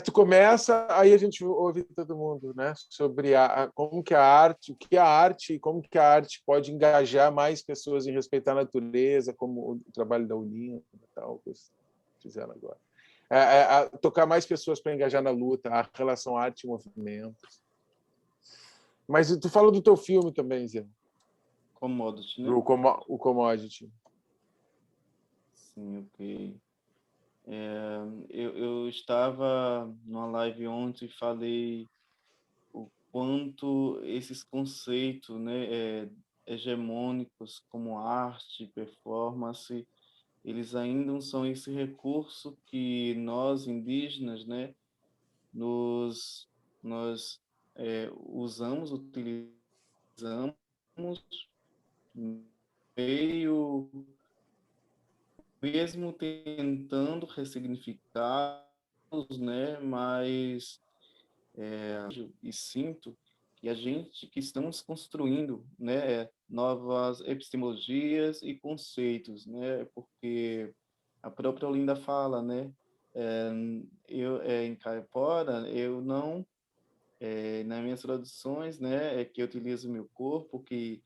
Tu começa, aí a gente ouve todo mundo, né? Sobre como que a arte, o que é a arte e como que a arte pode engajar mais pessoas em respeitar a natureza, como o trabalho da Ulinha e tal, que eles fizeram agora. Tocar mais pessoas para engajar na luta, a relação arte e movimentos. Mas tu falou do teu filme também, Zé. Commodity, né? O Commodity. Sim, ok. Eu estava numa live ontem e falei o quanto esses conceitos, né, hegemônicos como arte, performance, eles ainda são esse recurso que nós indígenas, né, nós utilizamos meio mesmo tentando ressignificá-los, né? Mas e sinto que a gente que estamos construindo, né, novas epistemologias e conceitos, né? Porque a própria Olinda fala, né? Em caipora eu não nas minhas traduções, né, é que eu utilizo meu corpo, que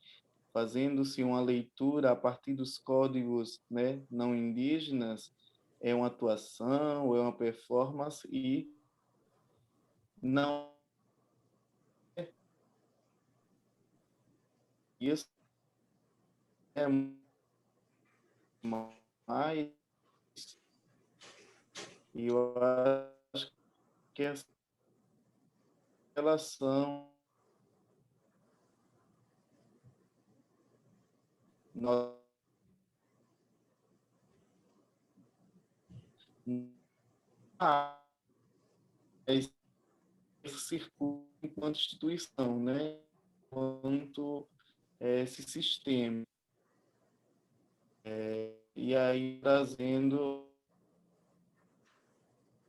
fazendo-se uma leitura a partir dos códigos, né, não indígenas, é uma atuação, é uma performance e não isso é mais e eu acho que essa relação nós esse circuito enquanto instituição, né? Enquanto esse sistema. E aí trazendo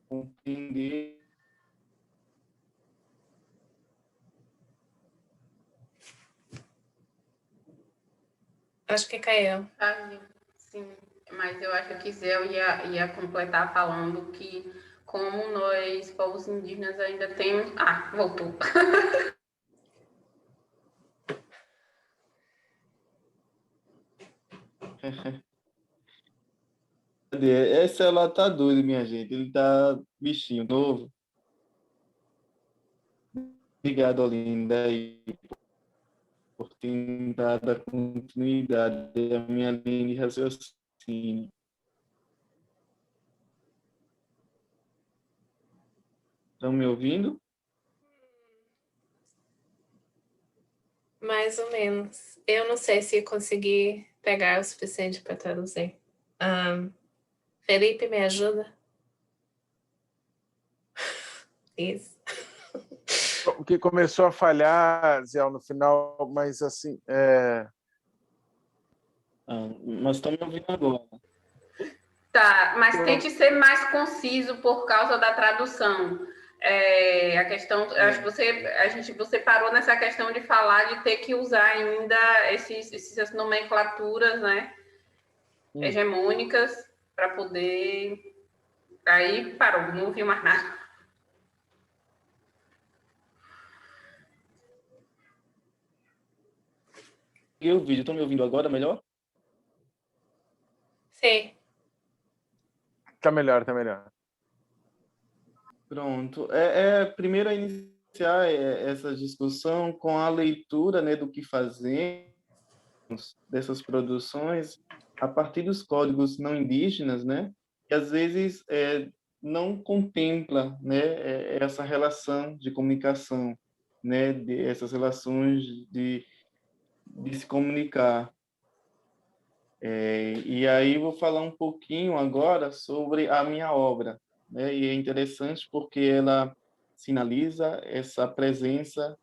compreender Acho que caiu. Sim, mas eu acho que Zé ia completar falando que como nós, povos indígenas, ainda temos... voltou. Essa ela tá doida, minha gente. Ele tá bichinho novo. Obrigado, Olinda, aí, por ter dado a continuidade à minha linha de raciocínio. Estão me ouvindo? Mais ou menos. Eu não sei se consegui pegar o suficiente para traduzir. Felipe, me ajuda? Isso. O que começou a falhar, Zé, no final, mas assim, Mas estão me ouvindo agora. Tá, mas tente ser mais conciso por causa da tradução. A questão, acho que você parou nessa questão de falar de ter que usar ainda essas nomenclaturas, né, hegemônicas para poder. Aí parou, não ouviu mais nada. E o vídeo, estão me ouvindo agora melhor? Sim. Tá melhor, tá melhor. Pronto. Primeiro a iniciar essa discussão com a leitura, né, do que fazemos dessas produções a partir dos códigos não indígenas, né, que às vezes não contempla, né, essa relação de comunicação, né, essas relações de se comunicar. E aí vou falar um pouquinho agora sobre a minha obra, né? E é interessante porque ela sinaliza essa presença,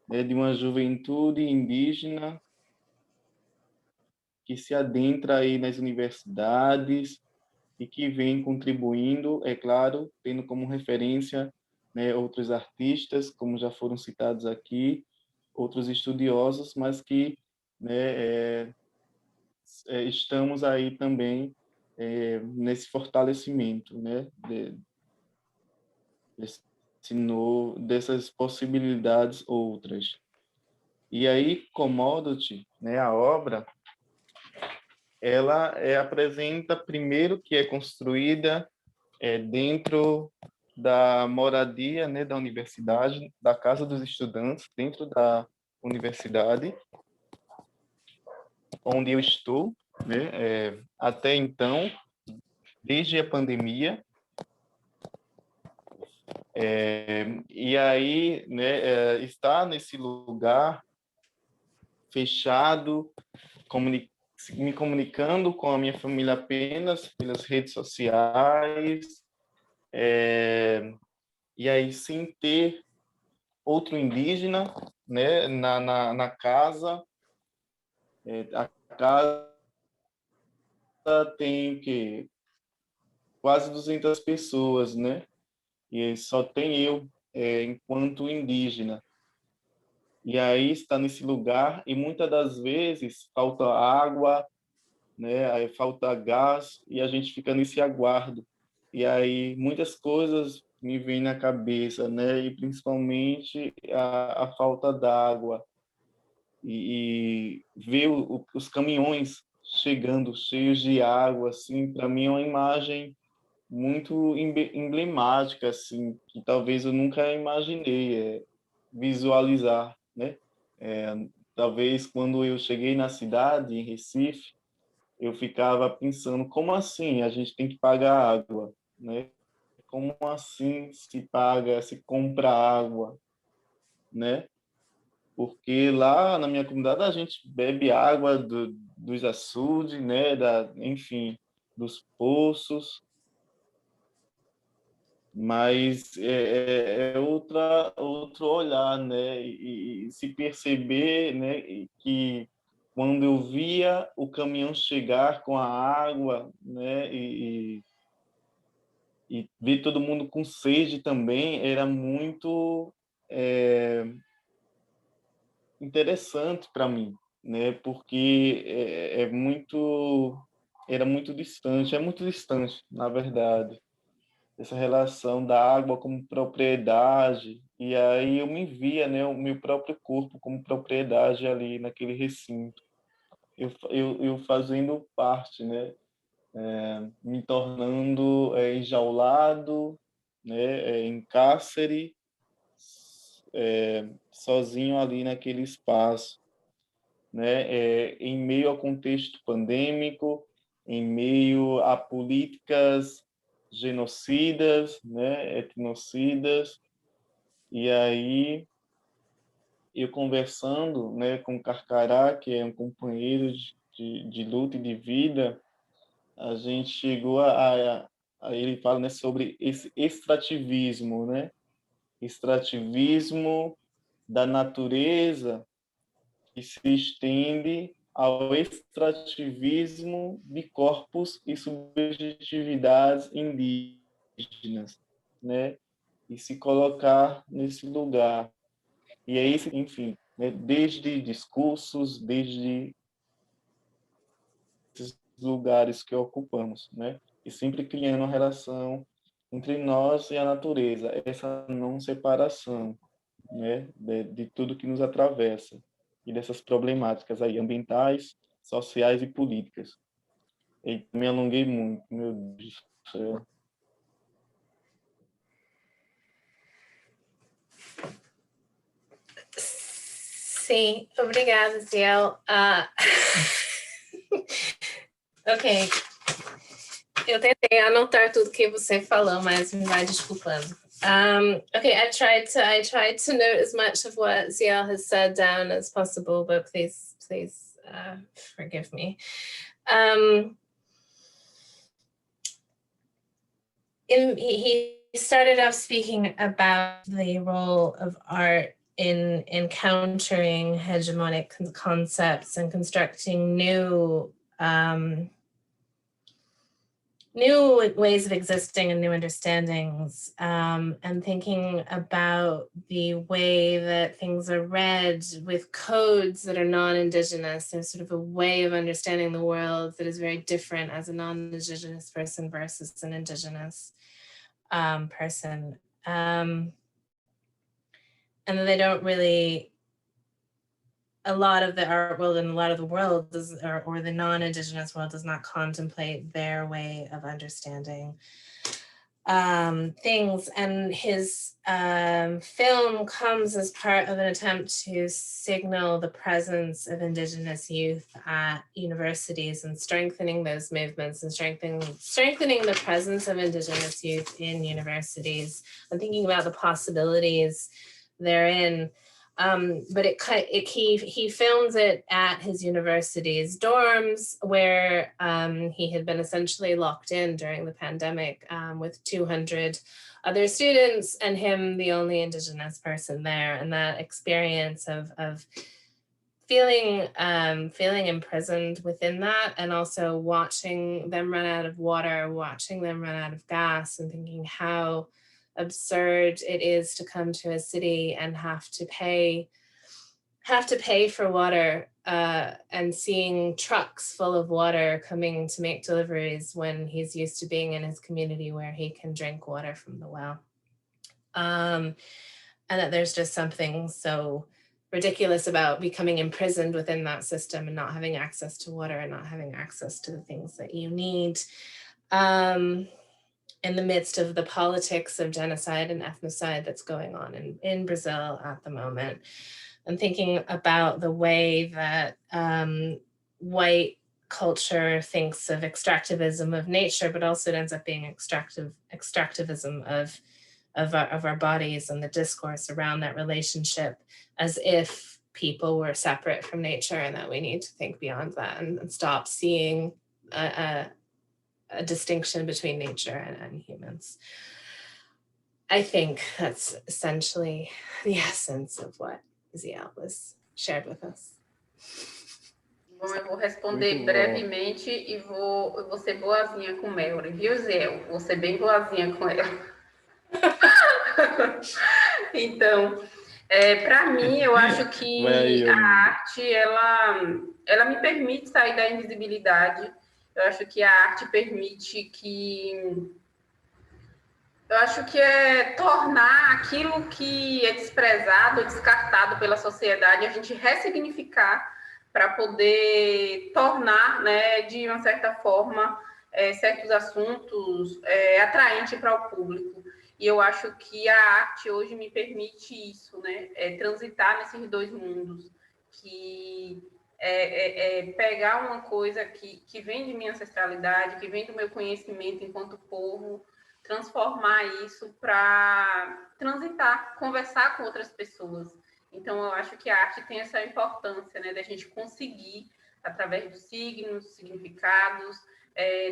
né, de uma juventude indígena que se adentra aí nas universidades e que vem contribuindo, é claro, tendo como referência, né, outros artistas, como já foram citados aqui, outros estudiosos, mas que, né, estamos aí também nesse fortalecimento, né, dessas possibilidades outras. E aí, Commodity, né, a obra, ela apresenta primeiro que é construída dentro da moradia, né, da universidade, da casa dos estudantes, dentro da universidade, onde eu estou, né, até então, desde a pandemia. E aí, né, estar nesse lugar fechado, me comunicando com a minha família apenas pelas redes sociais, e aí sem ter outro indígena, né, na casa. A casa tem que quase 200 pessoas, né? E só tem eu enquanto indígena. E aí está nesse lugar e muitas das vezes falta água, né? Aí falta gás e a gente fica nesse aguardo. E aí muitas coisas me vêm na cabeça, né? E principalmente a falta d'água e ver os caminhões chegando cheios de água, assim, para mim é uma imagem muito emblemática, assim, que talvez eu nunca imaginei visualizar, né? Talvez quando eu cheguei na cidade, em Recife, eu ficava pensando, como assim a gente tem que pagar água, né? Como assim se paga, se compra água, né? Porque lá na minha comunidade a gente bebe água dos açudes, né? Enfim, dos poços, mas é outro olhar, né? E se perceber, né? Que quando eu via o caminhão chegar com a água, né? E ver todo mundo com sede também era muito interessante para mim, né? Porque era muito distante, na verdade, essa relação da água como propriedade. E aí eu me via, né, o meu próprio corpo como propriedade ali naquele recinto. eu fazendo parte, né? Me tornando enjaulado, né? Em cárcere, sozinho ali naquele espaço, né? Em meio ao contexto pandêmico, em meio a políticas genocidas, né? Etnocidas, e aí eu conversando, né, com o Carcará, que é um companheiro de luta e de vida, a gente chegou a ele fala, né, sobre esse extrativismo, né? Extrativismo da natureza que se estende ao extrativismo de corpos e subjetividades indígenas, né? E se colocar nesse lugar. E é isso, enfim, né? Desde discursos, desde esses lugares que ocupamos, né? E sempre criando uma relação entre nós e a natureza, essa não separação, né? De tudo que nos atravessa e dessas problemáticas aí ambientais, sociais e políticas. E me alonguei muito, meu Deus do céu. Sim, obrigada, Ziel. Ok. Eu tentei anotar tudo que você falou, mas me vai desculpando. Okay, I tried to note as much of what Ziel has said down as possible, but please forgive me. He started off speaking about the role of art in encountering hegemonic concepts and constructing new ways of existing and new understandings, and thinking about the way that things are read with codes that are non-Indigenous. There's sort of a way of understanding the world that is very different as a non-Indigenous person versus an Indigenous person. And they don't really, a lot of the art world and a lot of the world or the non-Indigenous world does not contemplate their way of understanding things. And his film comes as part of an attempt to signal the presence of Indigenous youth at universities and strengthening those movements and strengthening the presence of Indigenous youth in universities and thinking about the possibilities therein. But he films it at his university's dorms where he had been essentially locked in during the pandemic with 200 other students and him the only Indigenous person there. And that experience of feeling imprisoned within that, and also watching them run out of water, watching them run out of gas, and thinking how absurd it is to come to a city and have to pay for water, and seeing trucks full of water coming to make deliveries when he's used to being in his community where he can drink water from the well. And that there's just something so ridiculous about becoming imprisoned within that system and not having access to water and not having access to the things that you need. In the midst of the politics of genocide and ethnocide that's going on in Brazil at the moment. And thinking about the way that white culture thinks of extractivism of nature, but also it ends up being extractivism of our bodies and the discourse around that relationship, as if people were separate from nature and that we need to think beyond that and stop seeing a distinction between nature and humans. I think that's essentially the essence of what Ziel was shared with us. Bom, eu vou responder brevemente e vou ser boazinha com Melry, viu, Ziel? Vou ser bem boazinha com ela. Então, para mim, eu acho que a arte, ela me permite sair da invisibilidade. Eu acho que a arte permite que... Eu acho que é tornar aquilo que é desprezado, descartado pela sociedade, a gente ressignificar para poder tornar, né, de uma certa forma, certos assuntos atraentes para o público. E eu acho que a arte hoje me permite isso, né, transitar nesses dois mundos, que pegar uma coisa que vem de minha ancestralidade, que vem do meu conhecimento enquanto povo, transformar isso para transitar, conversar com outras pessoas. Então, eu acho que a arte tem essa importância, né, da gente conseguir, através dos signos, significados,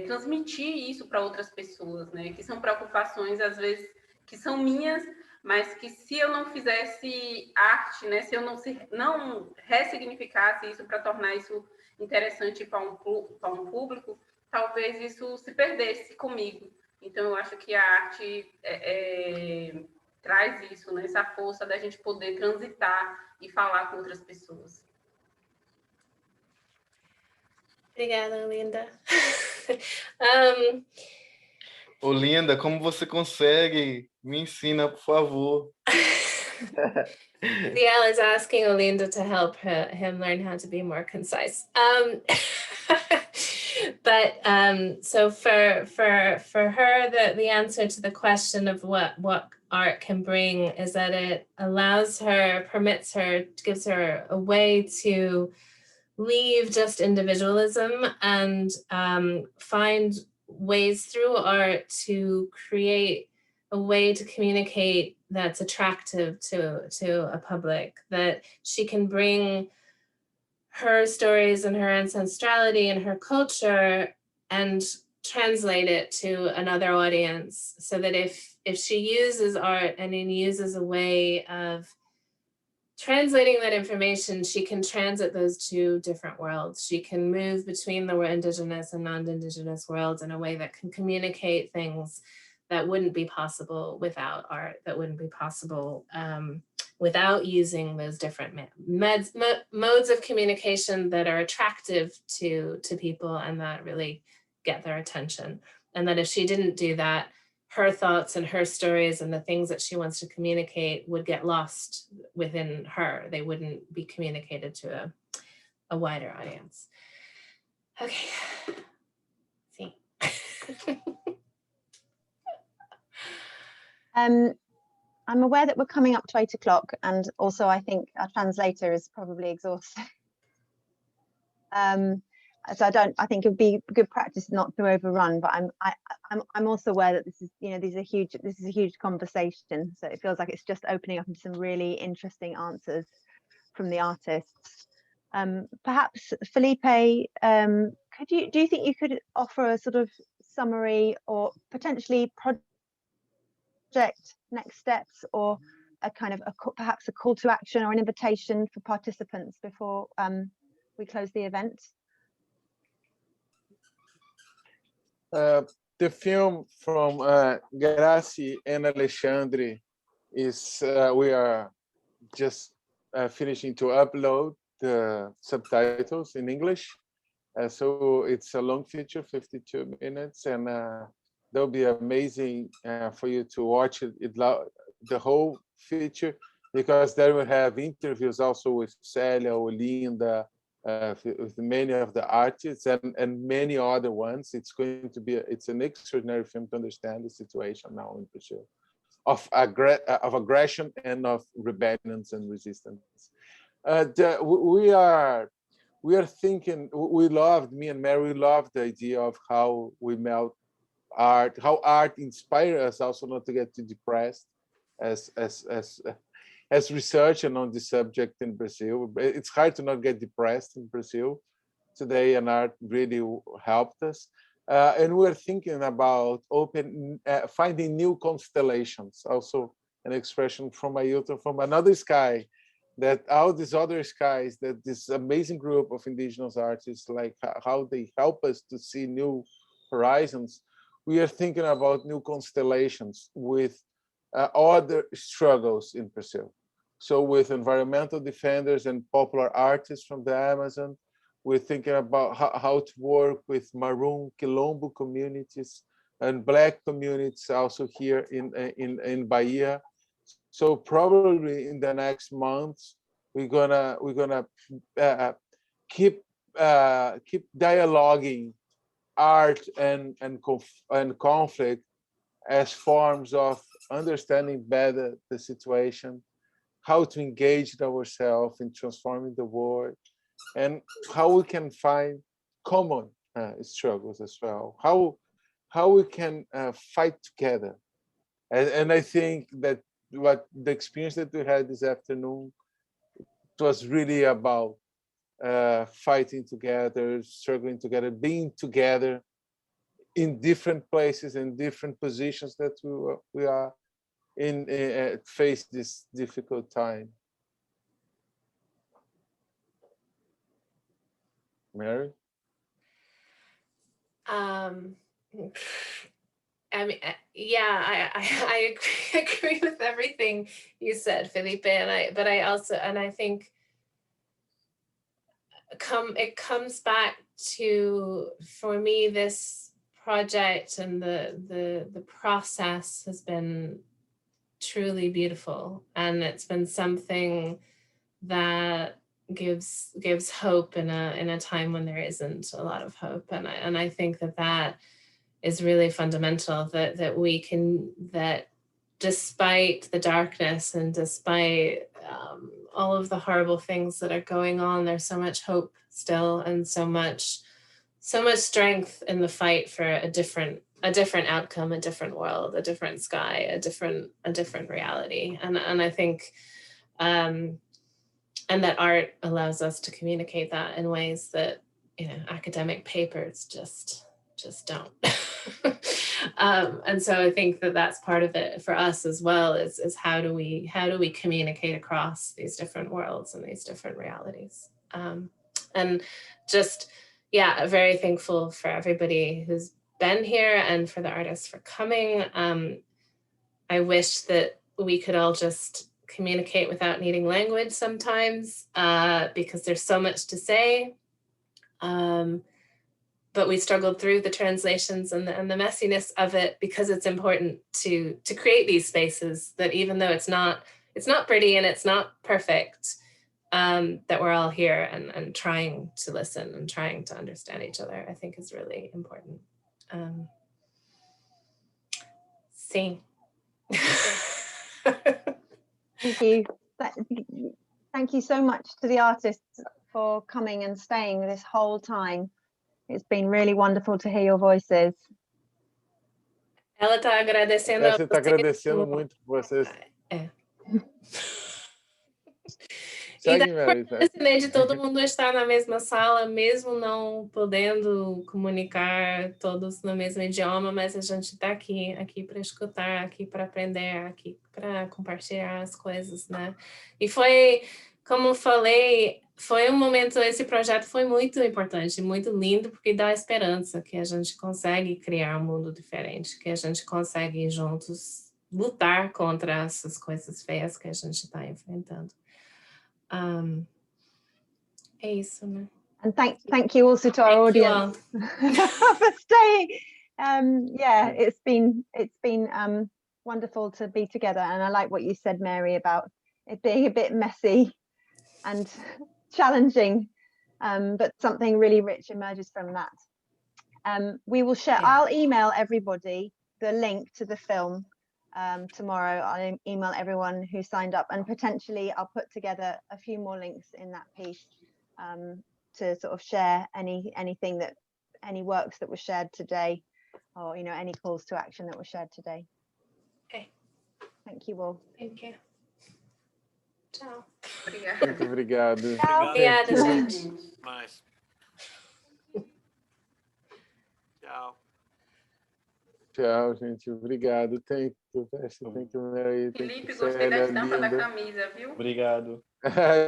transmitir isso para outras pessoas, né, que são preocupações, às vezes, que são minhas, mas que se eu não fizesse arte, né, se eu não ressignificasse isso para tornar isso interessante para um público, talvez isso se perdesse comigo. Então, eu acho que a arte traz isso, né? Essa força da gente poder transitar e falar com outras pessoas. Obrigada, Linda. Linda, como você consegue? Me ensina, por favor. Diel is asking Olinda to help him learn how to be more concise. But so for her, the answer to the question of what art can bring is that it allows her, permits her, gives her a way to leave just individualism and find ways through art to create a way to communicate that's attractive to a public, that she can bring her stories and her ancestrality and her culture and translate it to another audience, so that if she uses art and then uses a way of translating that information, she can transit those two different worlds. She can move between the indigenous and non-indigenous worlds in a way that can communicate things that wouldn't be possible without art, that wouldn't be possible without using those different modes of communication that are attractive to people and that really get their attention. And that if she didn't do that, her thoughts and her stories and the things that she wants to communicate would get lost within her. They wouldn't be communicated to a wider audience. Okay. See. I'm aware that we're coming up to 8 o'clock, and also I think our translator is probably exhausted. So I think it would be good practice not to overrun, but I'm also aware that this is a huge conversation. So it feels like it's just opening up into some really interesting answers from the artists. Perhaps Felipe, do you think you could offer a sort of summary or potentially project next steps, or a kind of perhaps a call to action or an invitation for participants before we close the event? The film from Graci and Alexandre is we are just finishing to upload the subtitles in English. So it's a long feature, 52 minutes, and that'll be amazing for you to watch the whole feature, because there we have interviews also with Célia, Olinda, with many of the artists and many other ones. It's going to be it's an extraordinary film to understand the situation now in Brazil of aggression and of rebellions and resistance. We are thinking, me and Mary loved the idea of how we melt art, how art inspires us also not to get too depressed as researching on this subject in Brazil. It's hard to not get depressed in Brazil today, and art really helped us. And we're thinking about finding new constellations, also an expression from Ailton, from another sky, that all these other skies, that this amazing group of indigenous artists, like how they help us to see new horizons. We are thinking about new constellations with other struggles in Brazil. So with environmental defenders and popular artists from the Amazon, we're thinking about how to work with Maroon Quilombo communities and Black communities also here in Bahia. So probably in the next months, we're gonna keep dialoguing art and conflict as forms of understanding better the situation, how to engage ourselves in transforming the world, and how we can find common struggles as well. How we can fight together. And I think that what the experience that we had this afternoon, it was really about fighting together, struggling together, being together in different places and different positions that we are in face this difficult time. Mary? I mean, yeah, I agree with everything you said, Felipe, and I think it comes back to, for me, this project and the process has been truly beautiful, and it's been something that gives hope in a time when there isn't a lot of hope, and I think that is really fundamental, that despite the darkness and despite all of the horrible things that are going on, there's so much hope still, and so much strength in the fight for a different outcome, a different world, a different sky, a different reality. And I think and that art allows us to communicate that in ways that, academic papers just don't. And so I think that that's part of it for us as well, is how do we communicate across these different worlds and these different realities. And just, very thankful for everybody who's been here and for the artists for coming. I wish that we could all just communicate without needing language sometimes, because there's so much to say. But we struggled through the translations and the messiness of it, because it's important to create these spaces that, even though it's not pretty and it's not perfect, that we're all here and trying to listen and trying to understand each other, I think is really important. Sim. Thank you. Thank you so much to the artists for coming and staying this whole time. It's been really wonderful to hear your voices. Ela está agradecendo. Você está agradecendo muito por vocês. Segue, Mary. De todo mundo estar na mesma sala, mesmo não podendo comunicar todos no mesmo idioma, mas a gente está aqui para escutar, aqui para aprender, aqui para compartilhar as coisas, né? E foi, como falei, foi um momento, esse projeto foi muito importante, muito lindo, porque dá esperança que a gente consegue criar um mundo diferente, que a gente consegue juntos lutar contra essas coisas feias que a gente está enfrentando. É isso, né? And thank you also to our audience for staying. Yeah, it's been wonderful to be together, and I like what you said, Mary, about it being a bit messy and challenging, but something really rich emerges from that. We will share. I'll email everybody the link to the film tomorrow. I'll email everyone who signed up, and potentially I'll put together a few more links in that piece to sort of share any works that were shared today, or any calls to action that were shared today. Okay. Thank you all. Thank you. Tchau. Obrigada. Muito obrigado. Obrigada, gente. Mas... Tchau. Tchau, gente. Obrigado. Thank you, Mary. Felipe, gostei da estampa da camisa, viu? Obrigado.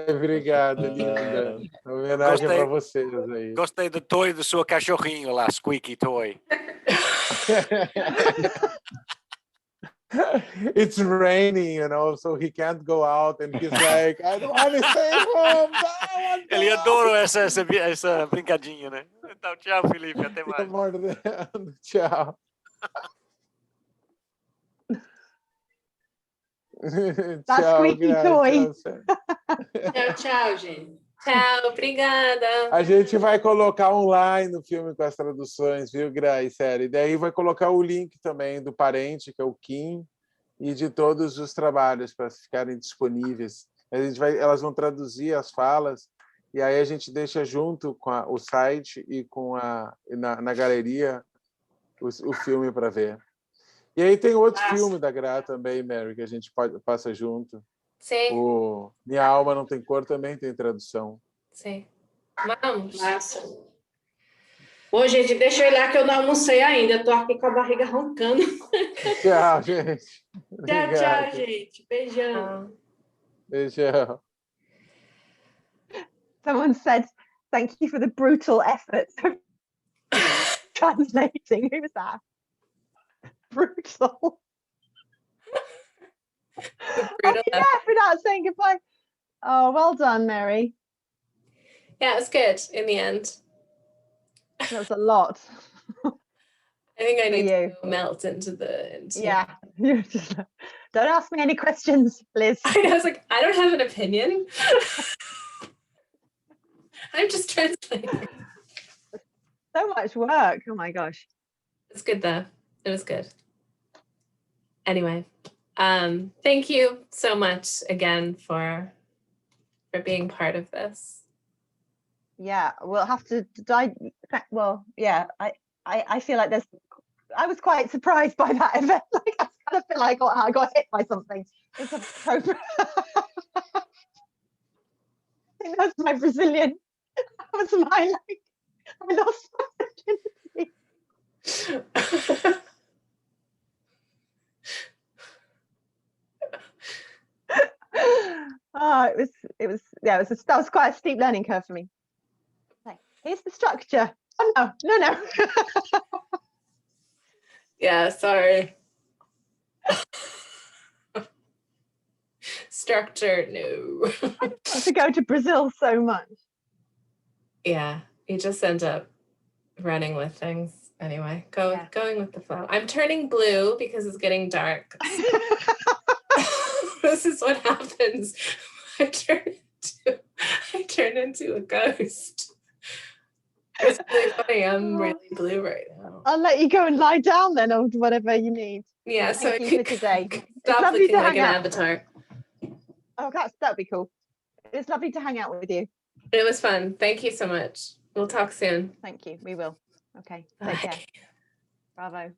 Obrigado, linda. Homenagem para vocês aí. Gostei do toy do seu cachorrinho lá, Squeaky Toy. It's raining, so he can't go out, and he's like, I don't want to stay home. Ele adora essa brincadinha, né? Então, tchau, Felipe. Até mais. Tchau. That squeaky toy. Tchau, tchau, gente. Tchau, obrigada. A gente vai colocar online no filme com as traduções, viu, Gra e Série? E daí vai colocar o link também do parente, que é o Kim, e de todos os trabalhos para ficarem disponíveis. Elas vão traduzir as falas e aí a gente deixa junto com o site e com na galeria o filme para ver. E aí tem outro filme da Gra também, Mary, que a gente passa junto. Sim. O Minha Alma Não Tem Cor também tem tradução. Sim. Vamos. Massa. Bom, gente, deixa eu ir lá que eu não almocei ainda. Estou aqui com a barriga roncando. Tchau, gente. Tchau, tchau, gente. Beijão. Beijão. Someone said, thank you for the brutal effort of translating. Who was that? Brutal. Brutal effort without saying goodbye. Oh, well done, Mary. Yeah, it was good in the end. That was a lot. I think I need you. to melt into the... Yeah. You're just, don't ask me any questions, Liz. I was like, I don't have an opinion. I'm just translating. So much work. Oh my gosh. It's good though. It was good. Anyway, thank you so much again for being part of this. Yeah, we'll have to dive. Well, yeah, I feel like I was quite surprised by that event. Like I kind of feel like I got hit by something. It's appropriate. I think that's my Brazilian. That was my I lost my virginity. Oh, that was quite a steep learning curve for me. Like, here's the structure. Oh no. Yeah, sorry. Structure, no. I want to go to Brazil so much. Yeah, you just end up running with things. Anyway, going with the flow. I'm turning blue because it's getting dark. This is what happens. I turn into a ghost. It's really funny. I'm really blue right now. I'll let you go and lie down then, or whatever you need. Yeah, so Thank you for today. Stop looking like an avatar. Oh, that'd be cool. It's lovely to hang out with you. It was fun. Thank you so much. We'll talk soon. Thank you. We will. Okay. Bye. Take care. Bravo.